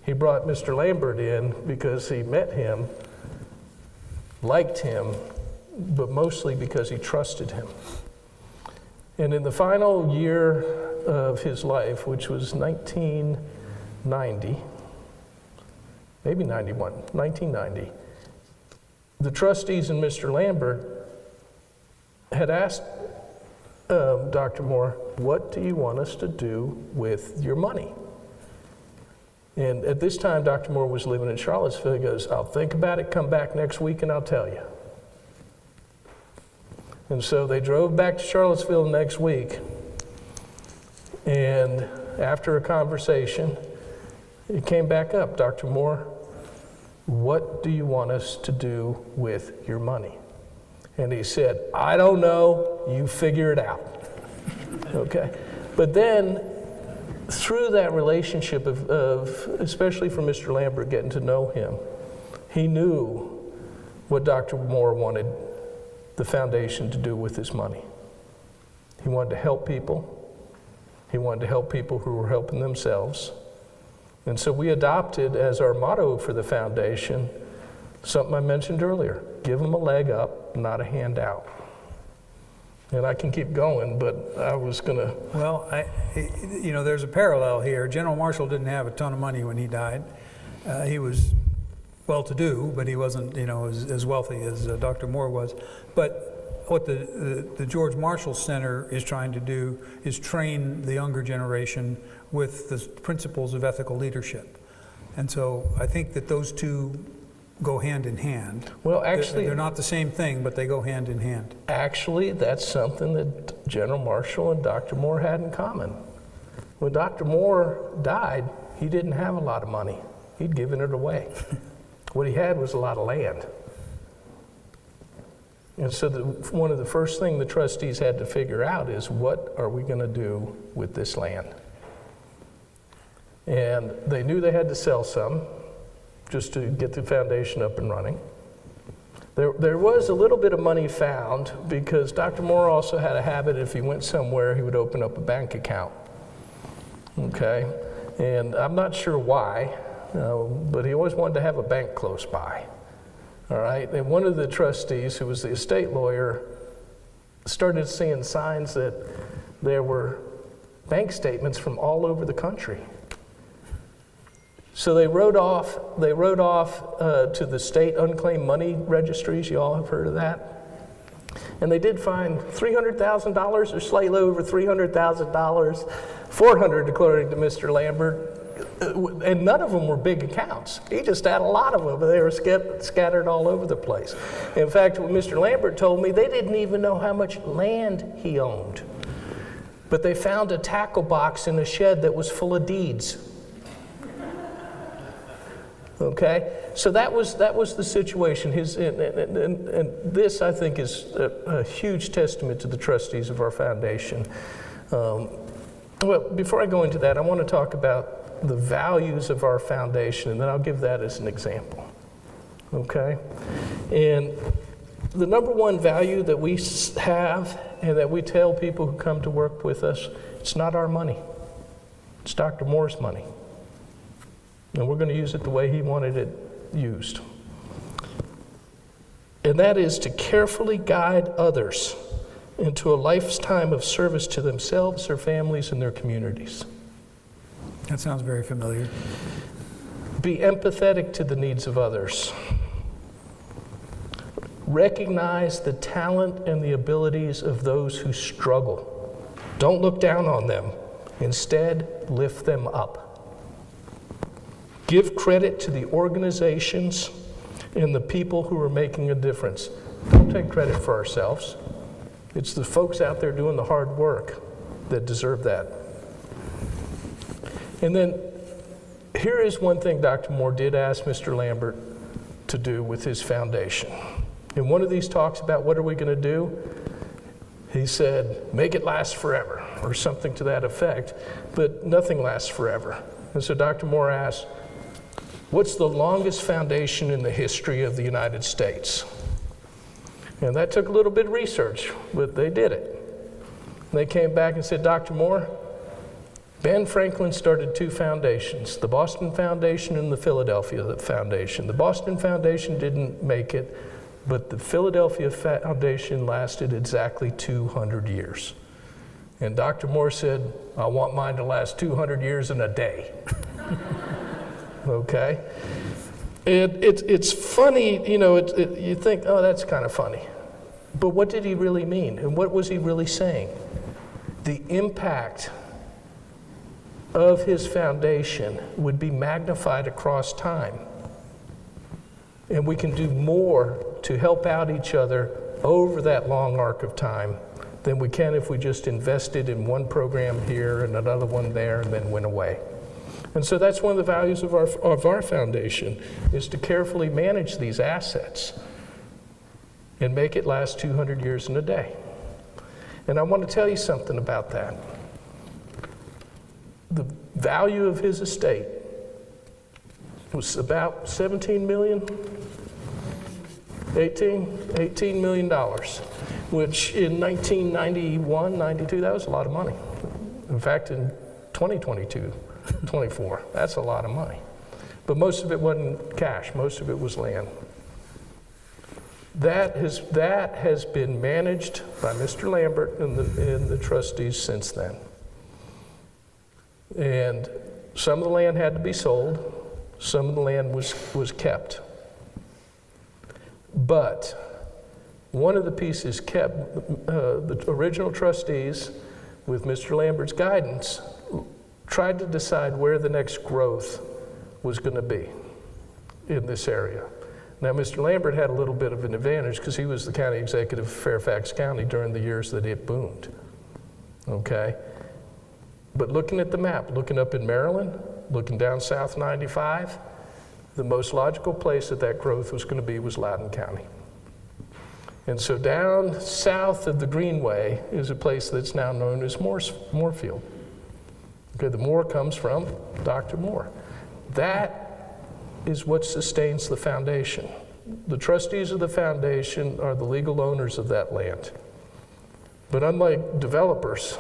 He brought Mr. Lambert in because he met him, liked him, but mostly because he trusted him. And in the final year of his life, which was 1990, maybe 91, 1990, the trustees and Mr. Lambert had asked Dr. Moore, "What do you want us to do with your money?" And at this time, Dr. Moore was living in Charlottesville. He goes, "I'll think about it, come back next week, and I'll tell you." And so they drove back to Charlottesville next week. And after a conversation, it came back up. "Dr. Moore, what do you want us to do with your money?" And he said, "I don't know, you figure it out." Okay? But then, through that relationship of especially for Mr. Lambert, getting to know him, he knew what Dr. Moore wanted the foundation to do with his money. He wanted to help people. He wanted to help people who were helping themselves. And so we adopted as our motto for the foundation something I mentioned earlier: give them a leg up, not a handout. And I can keep going, but I was going to. Well, there's a parallel here. General Marshall didn't have a ton of money when he died. He was well-to-do, but he wasn't, as wealthy as Dr. Moore was. But what the George Marshall Center is trying to do is train the younger generation with the principles of ethical leadership. And so I think that those two go hand in hand. Well, actually, they're not the same thing, but they go hand in hand. Actually, that's something that General Marshall and Dr. Moore had in common. When Dr. Moore died, he didn't have a lot of money. He'd given it away. What he had was a lot of land. And so one of the first things the trustees had to figure out is, what are we going to do with this land? And they knew they had to sell some just to get the foundation up and running. There was a little bit of money found because Dr. Moore also had a habit, if he went somewhere, he would open up a bank account. Okay? And I'm not sure why, but he always wanted to have a bank close by. All right? And one of the trustees, who was the estate lawyer, started seeing signs that there were bank statements from all over the country. So they wrote off to the state unclaimed money registries. You all have heard of that? And they did find $300,000 or slightly over $300,000, $400,000 according to Mr. Lambert, and none of them were big accounts. He just had a lot of them, but they were scattered all over the place. In fact, what Mr. Lambert told me, they didn't even know how much land he owned. But they found a tackle box in a shed that was full of deeds. Okay, so that was the situation. And this, I think, is a huge testament to the trustees of our foundation. Well, before I go into that, I want to talk about the values of our foundation, and then I'll give that as an example. Okay, and the number one value that we have and that we tell people who come to work with us, it's not our money. It's Dr. Moore's money. And we're going to use it the way he wanted it used. And that is to carefully guide others into a lifetime of service to themselves, their families, and their communities. That sounds very familiar. Be empathetic to the needs of others. Recognize the talent and the abilities of those who struggle. Don't look down on them. Instead, lift them up. Give credit to the organizations and the people who are making a difference. Don't take credit for ourselves. It's the folks out there doing the hard work that deserve that. And then here is one thing Dr. Moore did ask Mr. Lambert to do with his foundation. In one of these talks about what are we going to do, he said, make it last forever, or something to that effect, but nothing lasts forever. And so Dr. Moore asked, what's the longest foundation in the history of the United States? And that took a little bit of research, but they did it. They came back and said, Dr. Moore, Ben Franklin started two foundations, the Boston Foundation and the Philadelphia Foundation. The Boston Foundation didn't make it, but the Philadelphia Foundation lasted exactly 200 years. And Dr. Moore said, I want mine to last 200 years in a day. Okay? It's funny, you think, oh, that's kind of funny. But what did he really mean? And what was he really saying? The impact of his foundation would be magnified across time. And we can do more to help out each other over that long arc of time than we can if we just invested in one program here and another one there and then went away. And so that's one of the values of our foundation, is to carefully manage these assets and make it last 200 years in a day. And I want to tell you something about that. The value of his estate was about $17 million, $18 million, which in 1991, 92, that was a lot of money. In fact, in 2022, 24, that's a lot of money. But most of it wasn't cash, most of it was land. That has been managed by Mr. Lambert and the trustees since then. And some of the land had to be sold, some of the land was kept. But one of the pieces kept, the original trustees, with Mr. Lambert's guidance, tried to decide where the next growth was going to be in this area. Now, Mr. Lambert had a little bit of an advantage because he was the county executive of Fairfax County during the years that it boomed, okay? But looking at the map, looking up in Maryland, looking down South 95, the most logical place that growth was going to be was Loudoun County. And so down south of the Greenway is a place that's now known as Moorefield. Okay, the Moore comes from Dr. Moore. That is what sustains the foundation. The trustees of the foundation are the legal owners of that land. But unlike developers,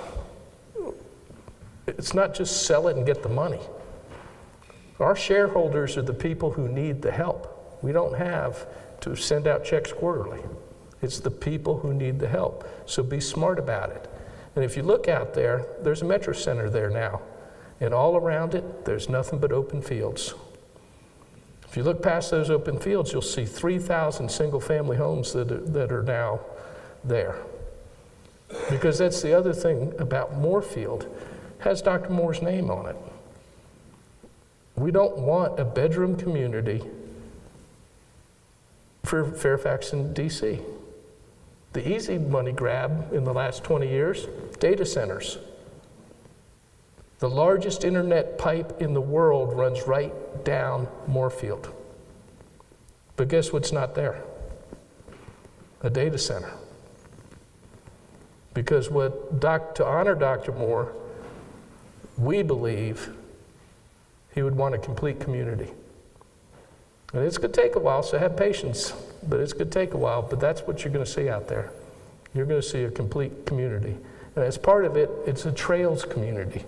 it's not just sell it and get the money. Our shareholders are the people who need the help. We don't have to send out checks quarterly. It's the people who need the help. So be smart about it. And if you look out there, there's a Metro Center there now. And all around it, there's nothing but open fields. If you look past those open fields, you'll see 3,000 single-family homes that are now there. Because that's the other thing about Moorefield, has Dr. Moore's name on it. We don't want a bedroom community for Fairfax and DC. The easy money grab in the last 20 years, data centers. The largest internet pipe in the world runs right down Moorefield. But guess what's not there? A data center. Because to honor Dr. Moore, we believe he would want a complete community. And it's going to take a while, so have patience. But it's going to take a while, but that's what you're going to see out there. You're going to see a complete community. And as part of it, it's a trails community.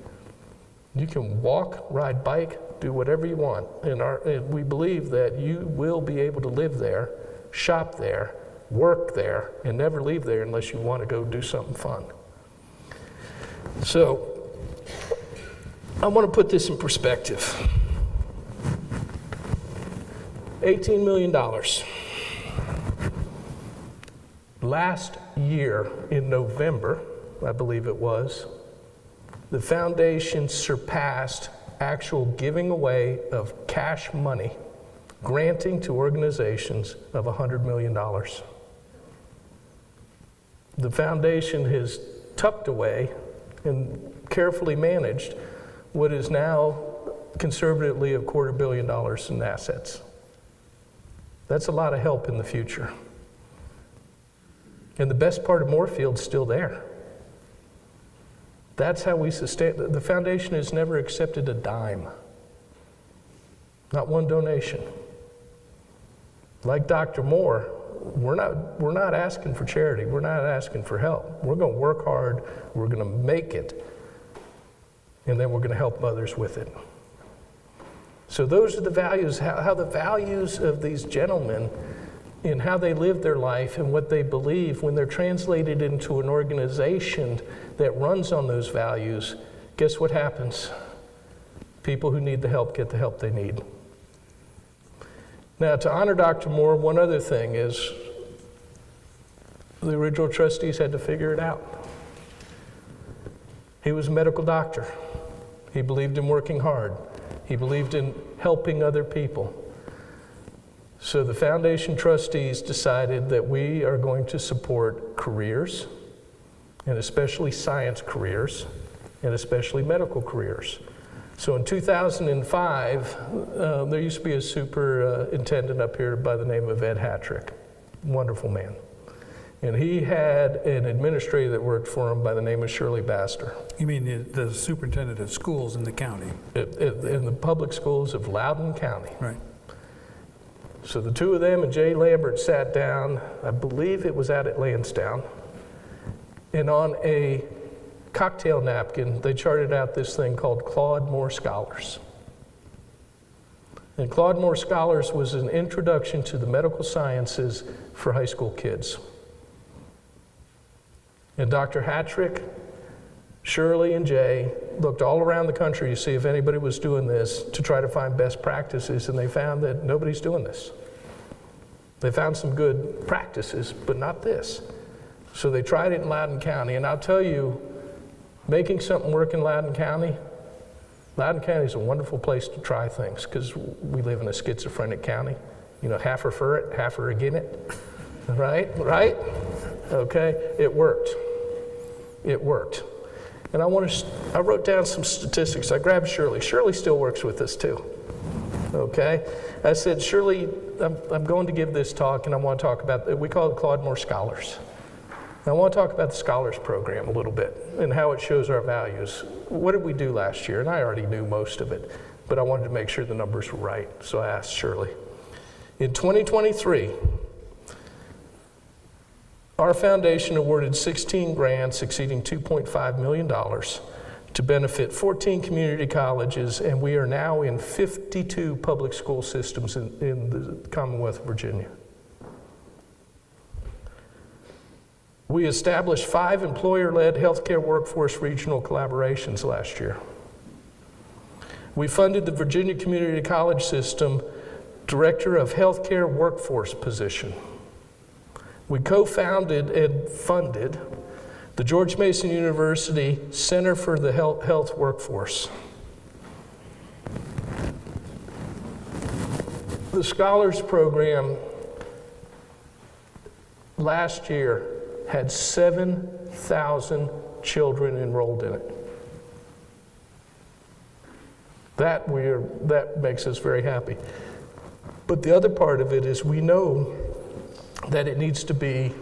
You can walk, ride bike, do whatever you want. And we believe that you will be able to live there, shop there, work there, and never leave there unless you want to go do something fun. So, I want to put this in perspective. $18 million. Last year in November, I believe it was, the foundation surpassed actual giving away of cash money, granting to organizations of $100 million. The foundation has tucked away and carefully managed what is now conservatively $250 million in assets. That's a lot of help in the future. And the best part of Moorefield's still there. That's how we sustain. The foundation has never accepted a dime. Not one donation. Like Dr. Moore, we're not asking for charity. We're not asking for help. We're going to work hard. We're going to make it. And then we're going to help others with it. So those are the values, how the values of these gentlemen in how they live their life and what they believe, when they're translated into an organization that runs on those values, guess what happens? People who need the help get the help they need. Now, to honor Dr. Moore, one other thing is the original trustees had to figure it out. He was a medical doctor. He believed in working hard. He believed in helping other people. So the foundation trustees decided that we are going to support careers, and especially science careers, and especially medical careers. So in 2005, there used to be a superintendent up here by the name of Ed Hattrick, wonderful man. And he had an administrator that worked for him by the name of Shirley Baster. You mean the superintendent of schools in the county? In the public schools of Loudoun County. Right. So the two of them and Jay Lambert sat down, I believe it was out at Lansdowne, and on a cocktail napkin, they charted out this thing called Claude Moore Scholars. And Claude Moore Scholars was an introduction to the medical sciences for high school kids. And Dr. Hattrick, Shirley, and Jay looked all around the country to see if anybody was doing this to try to find best practices, and they found that nobody's doing this. They found some good practices, but not this. So they tried it in Loudoun County, and I'll tell you, making something work in Loudoun County is a wonderful place to try things because we live in a schizophrenic county. You know, half are for it, half are against it. Right? Okay, it worked. It worked. And I wrote down some statistics. I grabbed Shirley. Shirley still works with us too. Okay? I said, Shirley, I'm going to give this talk, and I want to talk about, we call it Claude Moore Scholars. And I want to talk about the Scholars Program a little bit and how it shows our values. What did we do last year? And I already knew most of it, but I wanted to make sure the numbers were right. So I asked Shirley. In 2023, our foundation awarded 16 grants exceeding $2.5 million to benefit 14 community colleges, and we are now in 52 public school systems in the Commonwealth of Virginia. We established 5 employer-led healthcare workforce regional collaborations last year. We funded the Virginia Community College System Director of Healthcare Workforce position. We co-founded and funded the George Mason University Center for the Health Workforce. The Scholars Program last year had 7,000 children enrolled in it. That makes us very happy. But the other part of it is we know that it needs to be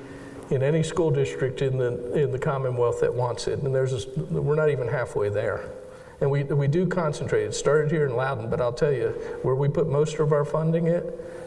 in any school district in the Commonwealth that wants it, and we're not even halfway there. And we do concentrate. It started here in Loudoun, but I'll tell you, where we put most of our funding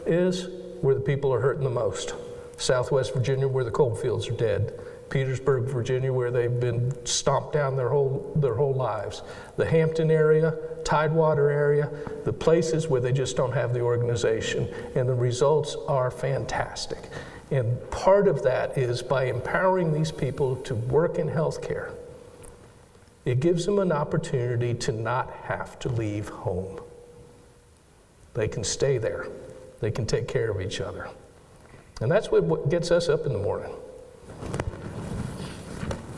is where the people are hurting the most. Southwest Virginia, where the coal fields are dead. Petersburg, Virginia, where they've been stomped down their whole lives. The Hampton area, Tidewater area, the places where they just don't have the organization. And the results are fantastic. And part of that is by empowering these people to work in healthcare. It gives them an opportunity to not have to leave home. They can stay there. They can take care of each other. And that's what gets us up in the morning.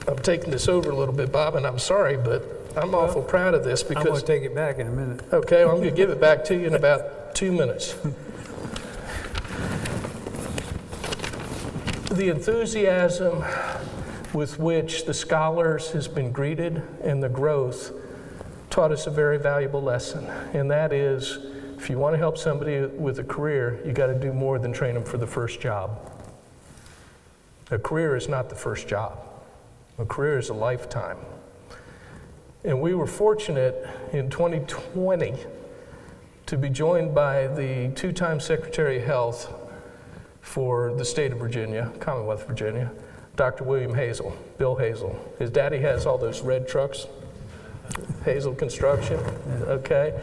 I'm taking this over a little bit, Bob, and I'm sorry, but I'm awful proud of this because... I'm going to take it back in a minute. Okay, well, I'm going to give it back to you in about 2 minutes. The enthusiasm with which the Scholars has been greeted and the growth taught us a very valuable lesson, and that is, if you want to help somebody with a career, you got to do more than train them for the first job. A career is not the first job. A career is a lifetime. And we were fortunate in 2020 to be joined by the 2-time Secretary of Health for the state of Virginia, Commonwealth of Virginia, Dr. William Hazel, Bill Hazel. His daddy has all those red trucks, Hazel Construction, okay?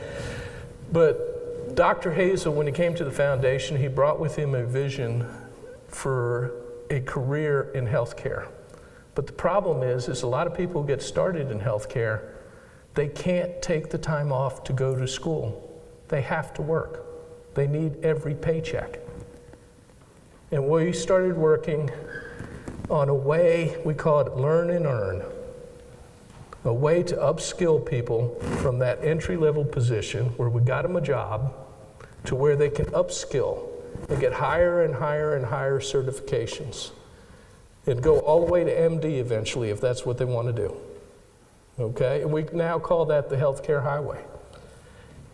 But Dr. Hazel, when he came to the foundation, he brought with him a vision for a career in healthcare. But the problem is a lot of people who get started in healthcare, they can't take the time off to go to school. They have to work. They need every paycheck. And we started working on a way, we call it learn and earn, a way to upskill people from that entry-level position where we got them a job to where they can upskill and get higher and higher and higher certifications and go all the way to MD eventually if that's what they want to do. Okay? And we now call that the healthcare highway.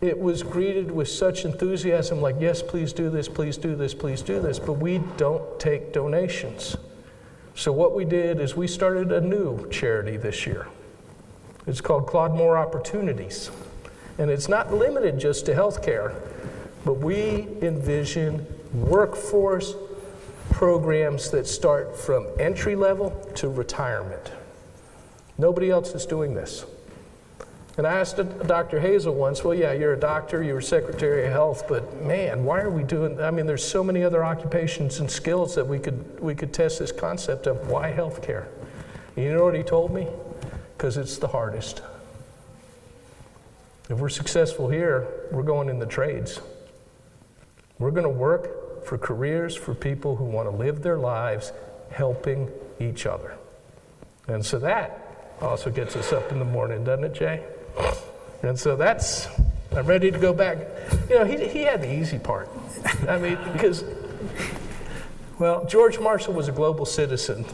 It was greeted with such enthusiasm, like, yes, please do this, please do this, please do this, but we don't take donations. So what we did is we started a new charity this year. It's called Claude Moore Opportunities. And it's not limited just to healthcare, but we envision workforce programs that start from entry level to retirement. Nobody else is doing this. And I asked Dr. Hazel once, well, yeah, you're a doctor, you were Secretary of Health, but man, why are we doing, I mean, there's so many other occupations and skills that we could test this concept of why healthcare. And you know what he told me? Because it's the hardest. If we're successful here, we're going in the trades. We're going to work for careers for people who want to live their lives helping each other. And so that also gets us up in the morning, doesn't it, Jay? And so I'm ready to go back. You know, he had the easy part. I mean, because, well, George Marshall was a global citizen.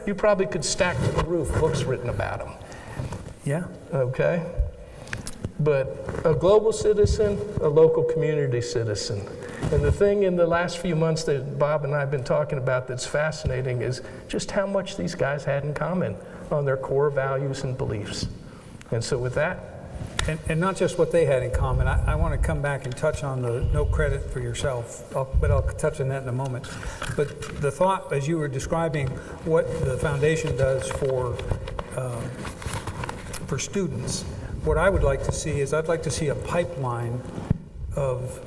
You probably could stack to the roof books written about him. Yeah. Okay? But a global citizen, a local community citizen. And the thing in the last few months that Bob and I have been talking about that's fascinating is just how much these guys had in common on their core values and beliefs. And so with that, And not just what they had in common. I want to come back and touch on the no credit for yourself, but I'll touch on that in a moment. But the thought, as you were describing what the foundation does for students, what I would like to see is I'd like to see a pipeline of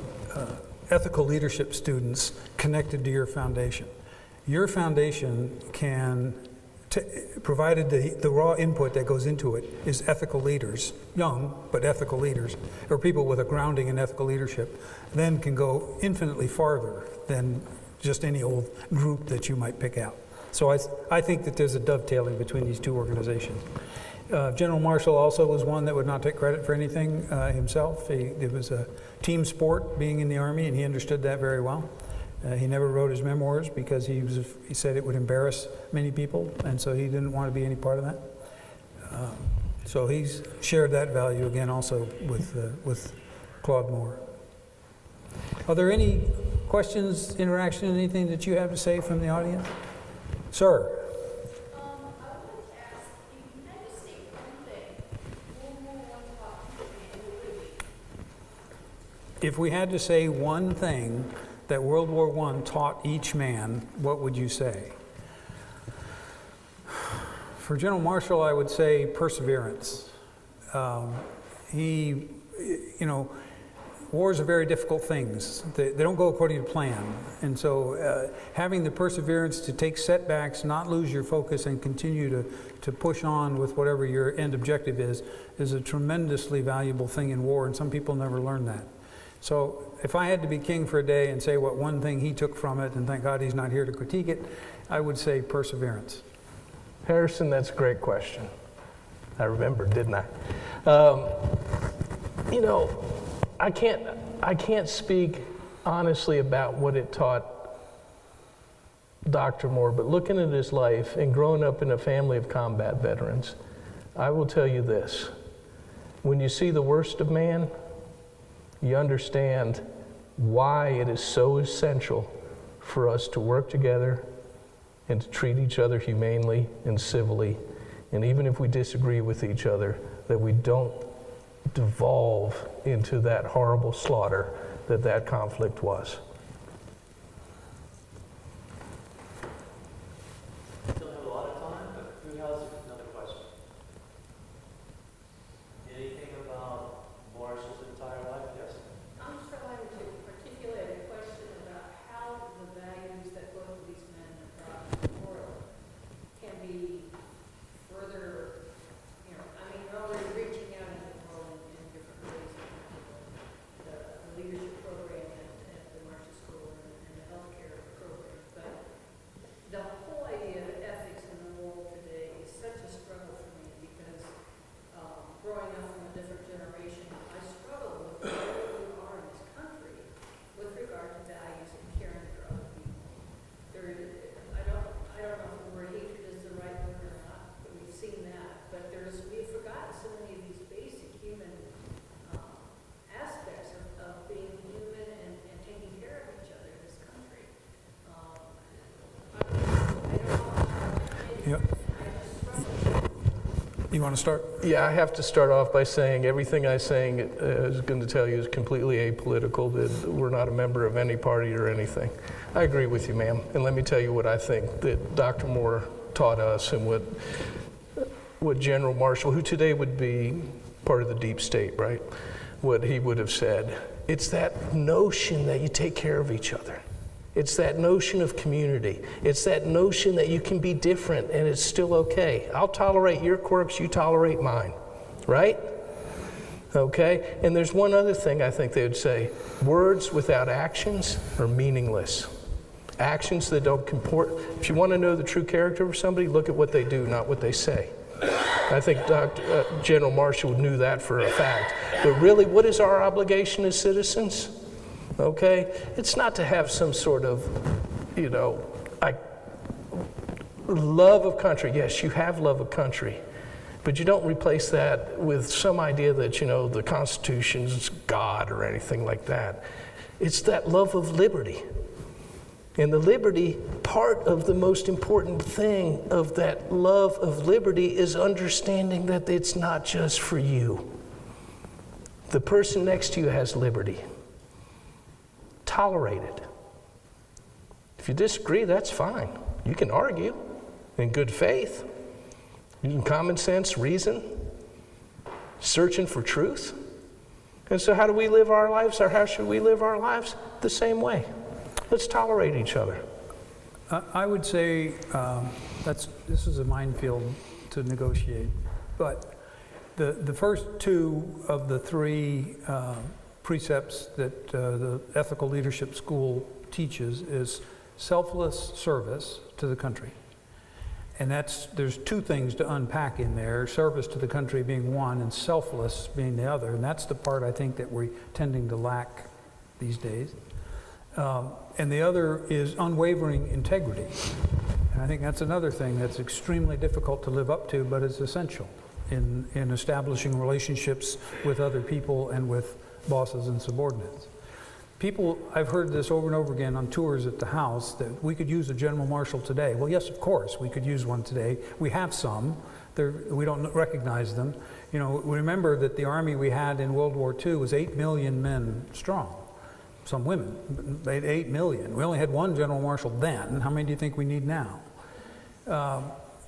ethical leadership students connected to your foundation. Your foundation can, provided the raw input that goes into it is ethical leaders, young but ethical leaders, or people with a grounding in ethical leadership, then can go infinitely farther than just any old group that you might pick out. So I think that there's a dovetailing between these two organizations. General Marshall also was one that would not take credit for anything himself. It was a team sport being in the Army, and he understood that very well. He never wrote his memoirs because he said it would embarrass many people, and so he didn't want to be any part of that. So he's shared that value again also with Claude Moore. Are there any questions, interaction, anything that you have to say from the audience? Sir. If we had to say one thing that World War I taught each man, what would you say? For General Marshall, I would say perseverance. Wars are very difficult things. They don't go according to plan. And so having the perseverance to take setbacks, not lose your focus, and continue to push on with whatever your end objective is a tremendously valuable thing in war, and some people never learn that. So if I had to be king for a day and say what one thing he took from it, and thank God he's not here to critique it, I would say perseverance. Harrison, that's a great question. I remember, didn't I? I can't speak honestly about what it taught Dr. Moore, but looking at his life and growing up in a family of combat veterans, I will tell you this. When you see the worst of man, you understand why it is so essential for us to work together and to treat each other humanely and civilly. And even if we disagree with each other, that we don't devolve into that horrible slaughter that conflict was. We still have a lot of time, but who has another question? Anything about Marshall's entire life? Yes? I'm trying to articulate a question about how the values that both of these men have brought to the world can be further, you're already reaching out into the world in different ways. The leadership program at the Marshall School and the healthcare program. But the whole idea of ethics in the world today is such a struggle for me because growing up from a different generation, I struggle with where we are in this country with regard to values and caring for other people. I don't know if the word hatred is the right word or not, but we've seen that. But we've forgotten so many of these basic human aspects of being human and taking care of each other in this country. Yep. You want to start? Yeah, I have to start off by saying everything I'm saying is going to tell you is completely apolitical, that we're not a member of any party or anything. I agree with you, ma'am. And let me tell you what I think that Dr. Moore taught us and what General Marshall, who today would be part of the deep state, right? What he would have said. It's that notion that you take care of each other. It's that notion of community. It's that notion that you can be different and it's still okay. I'll tolerate your quirks, you tolerate mine, right? Okay? And there's one other thing I think they would say. Words without actions are meaningless. Actions that don't comport. If you want to know the true character of somebody, look at what they do, not what they say. I think General Marshall knew that for a fact. But really, what is our obligation as citizens? Okay? It's not to have some sort of, love of country. Yes, you have love of country. But you don't replace that with some idea that, the Constitution's God or anything like that. It's that love of liberty. And the liberty, part of the most important thing of that love of liberty is understanding that it's not just for you. The person next to you has liberty. Tolerate it. If you disagree, that's fine. You can argue in good faith. You can common sense, reason, searching for truth. And so how do we live our lives, or how should we live our lives? The same way. Let's tolerate each other. I would say this is a minefield to negotiate, but the first two of the three precepts that the Ethical Leadership School teaches is selfless service to the country. And there's two things to unpack in there, service to the country being one and selfless being the other. And that's the part I think that we're tending to lack these days. And the other is unwavering integrity. And I think that's another thing that's extremely difficult to live up to, but is essential in establishing relationships with other people and with bosses and subordinates. I've heard this over and over again on tours at the House, that we could use a General Marshal today. Well, yes, of course, we could use one today. We have some. We don't recognize them. Remember that the Army we had in World War II was 8 million men strong. Some women, but 8 million. We only had one General Marshal then. How many do you think we need now?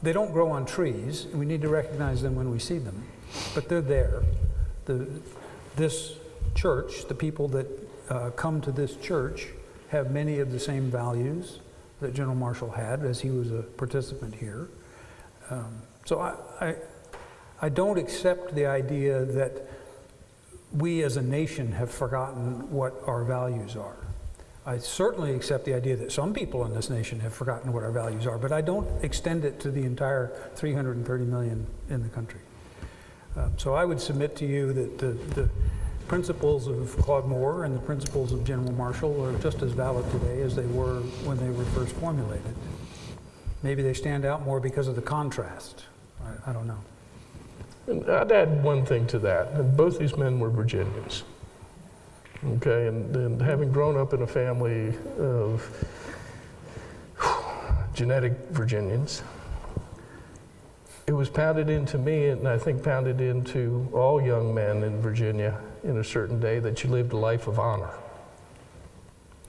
They don't grow on trees. We need to recognize them when we see them. But they're there. This church, the people that come to this church, have many of the same values that General Marshall had as he was a participant here. So I don't accept the idea that we as a nation have forgotten what our values are. I certainly accept the idea that some people in this nation have forgotten what our values are, but I don't extend it to the entire 330 million in the country. So I would submit to you that the principles of Claude Moore and the principles of General Marshall are just as valid today as they were when they were first formulated. Maybe they stand out more because of the contrast. I don't know. I'd add one thing to that. Both these men were Virginians. Okay, and having grown up in a family of genetic Virginians, it was pounded into me, and I think pounded into all young men in Virginia in a certain day, that you lived a life of honor.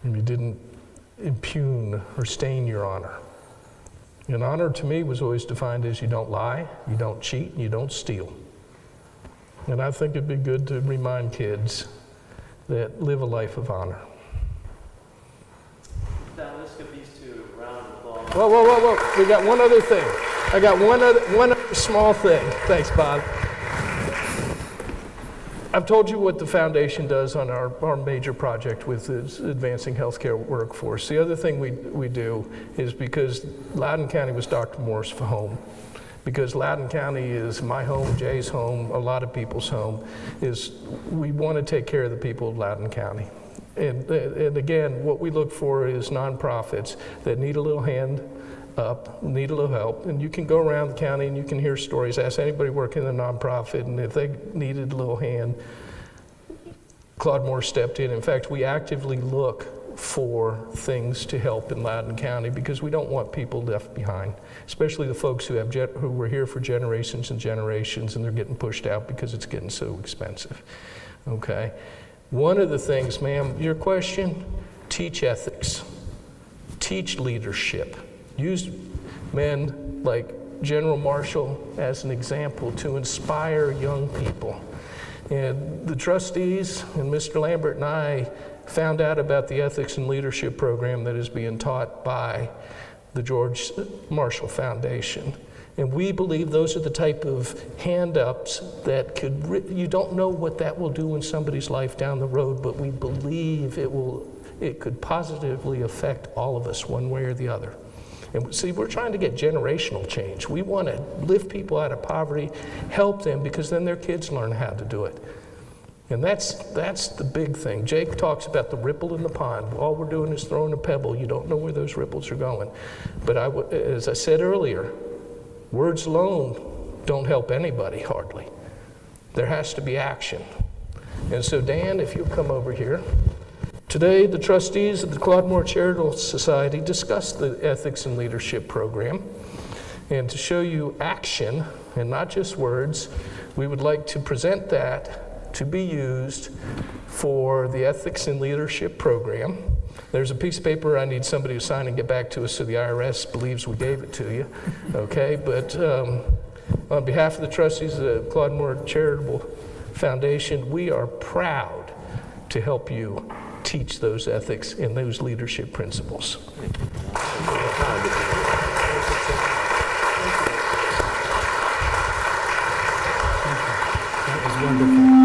And you didn't impugn or stain your honor. And honor to me was always defined as you don't lie, you don't cheat, and you don't steal. And I think it'd be good to remind kids that live a life of honor. Now let's give these two a round of applause. Whoa. We got one other thing. I got one other small thing. Thanks, Bob. I've told you what the foundation does on our major project with is advancing healthcare workforce. The other thing we do is, because Loudoun County was Dr. Moore's home, because Loudoun County is my home, Jay's home, a lot of people's home, is we want to take care of the people of Loudoun County. And again, what we look for is nonprofits that need a little hand up, need a little help. And you can go around the county and you can hear stories. Ask anybody working in a nonprofit, and if they needed a little hand, Claude Moore stepped in. In fact, we actively look for things to help in Loudoun County, because we don't want people left behind, especially the folks who were here for generations and generations, and they're getting pushed out because it's getting so expensive. Okay? One of the things, ma'am, your question, teach ethics, teach leadership. Use men like General Marshall as an example to inspire young people. And the trustees and Mr. Lambert and I found out about the Ethics and Leadership program that is being taught by the George Marshall Foundation. And we believe those are the type of hand-ups that you don't know what that will do in somebody's life down the road, but we believe it could positively affect all of us one way or the other. And see, we're trying to get generational change. We want to lift people out of poverty, help them, because then their kids learn how to do it. And that's the big thing. Jake talks about the ripple in the pond. All we're doing is throwing a pebble. You don't know where those ripples are going. But as I said earlier, words alone don't help anybody, hardly. There has to be action. And so, Dan, if you'll come over here. Today, the trustees of the Claude Moore Charitable Society discussed the Ethics and Leadership program. And to show you action, and not just words, we would like to present that to be used for the Ethics and Leadership program. There's a piece of paper I need somebody to sign and get back to us so the IRS believes we gave it to you, okay? But on behalf of the trustees of the Claude Moore Charitable Foundation, we are proud to help you teach those ethics and those leadership principles. That was wonderful.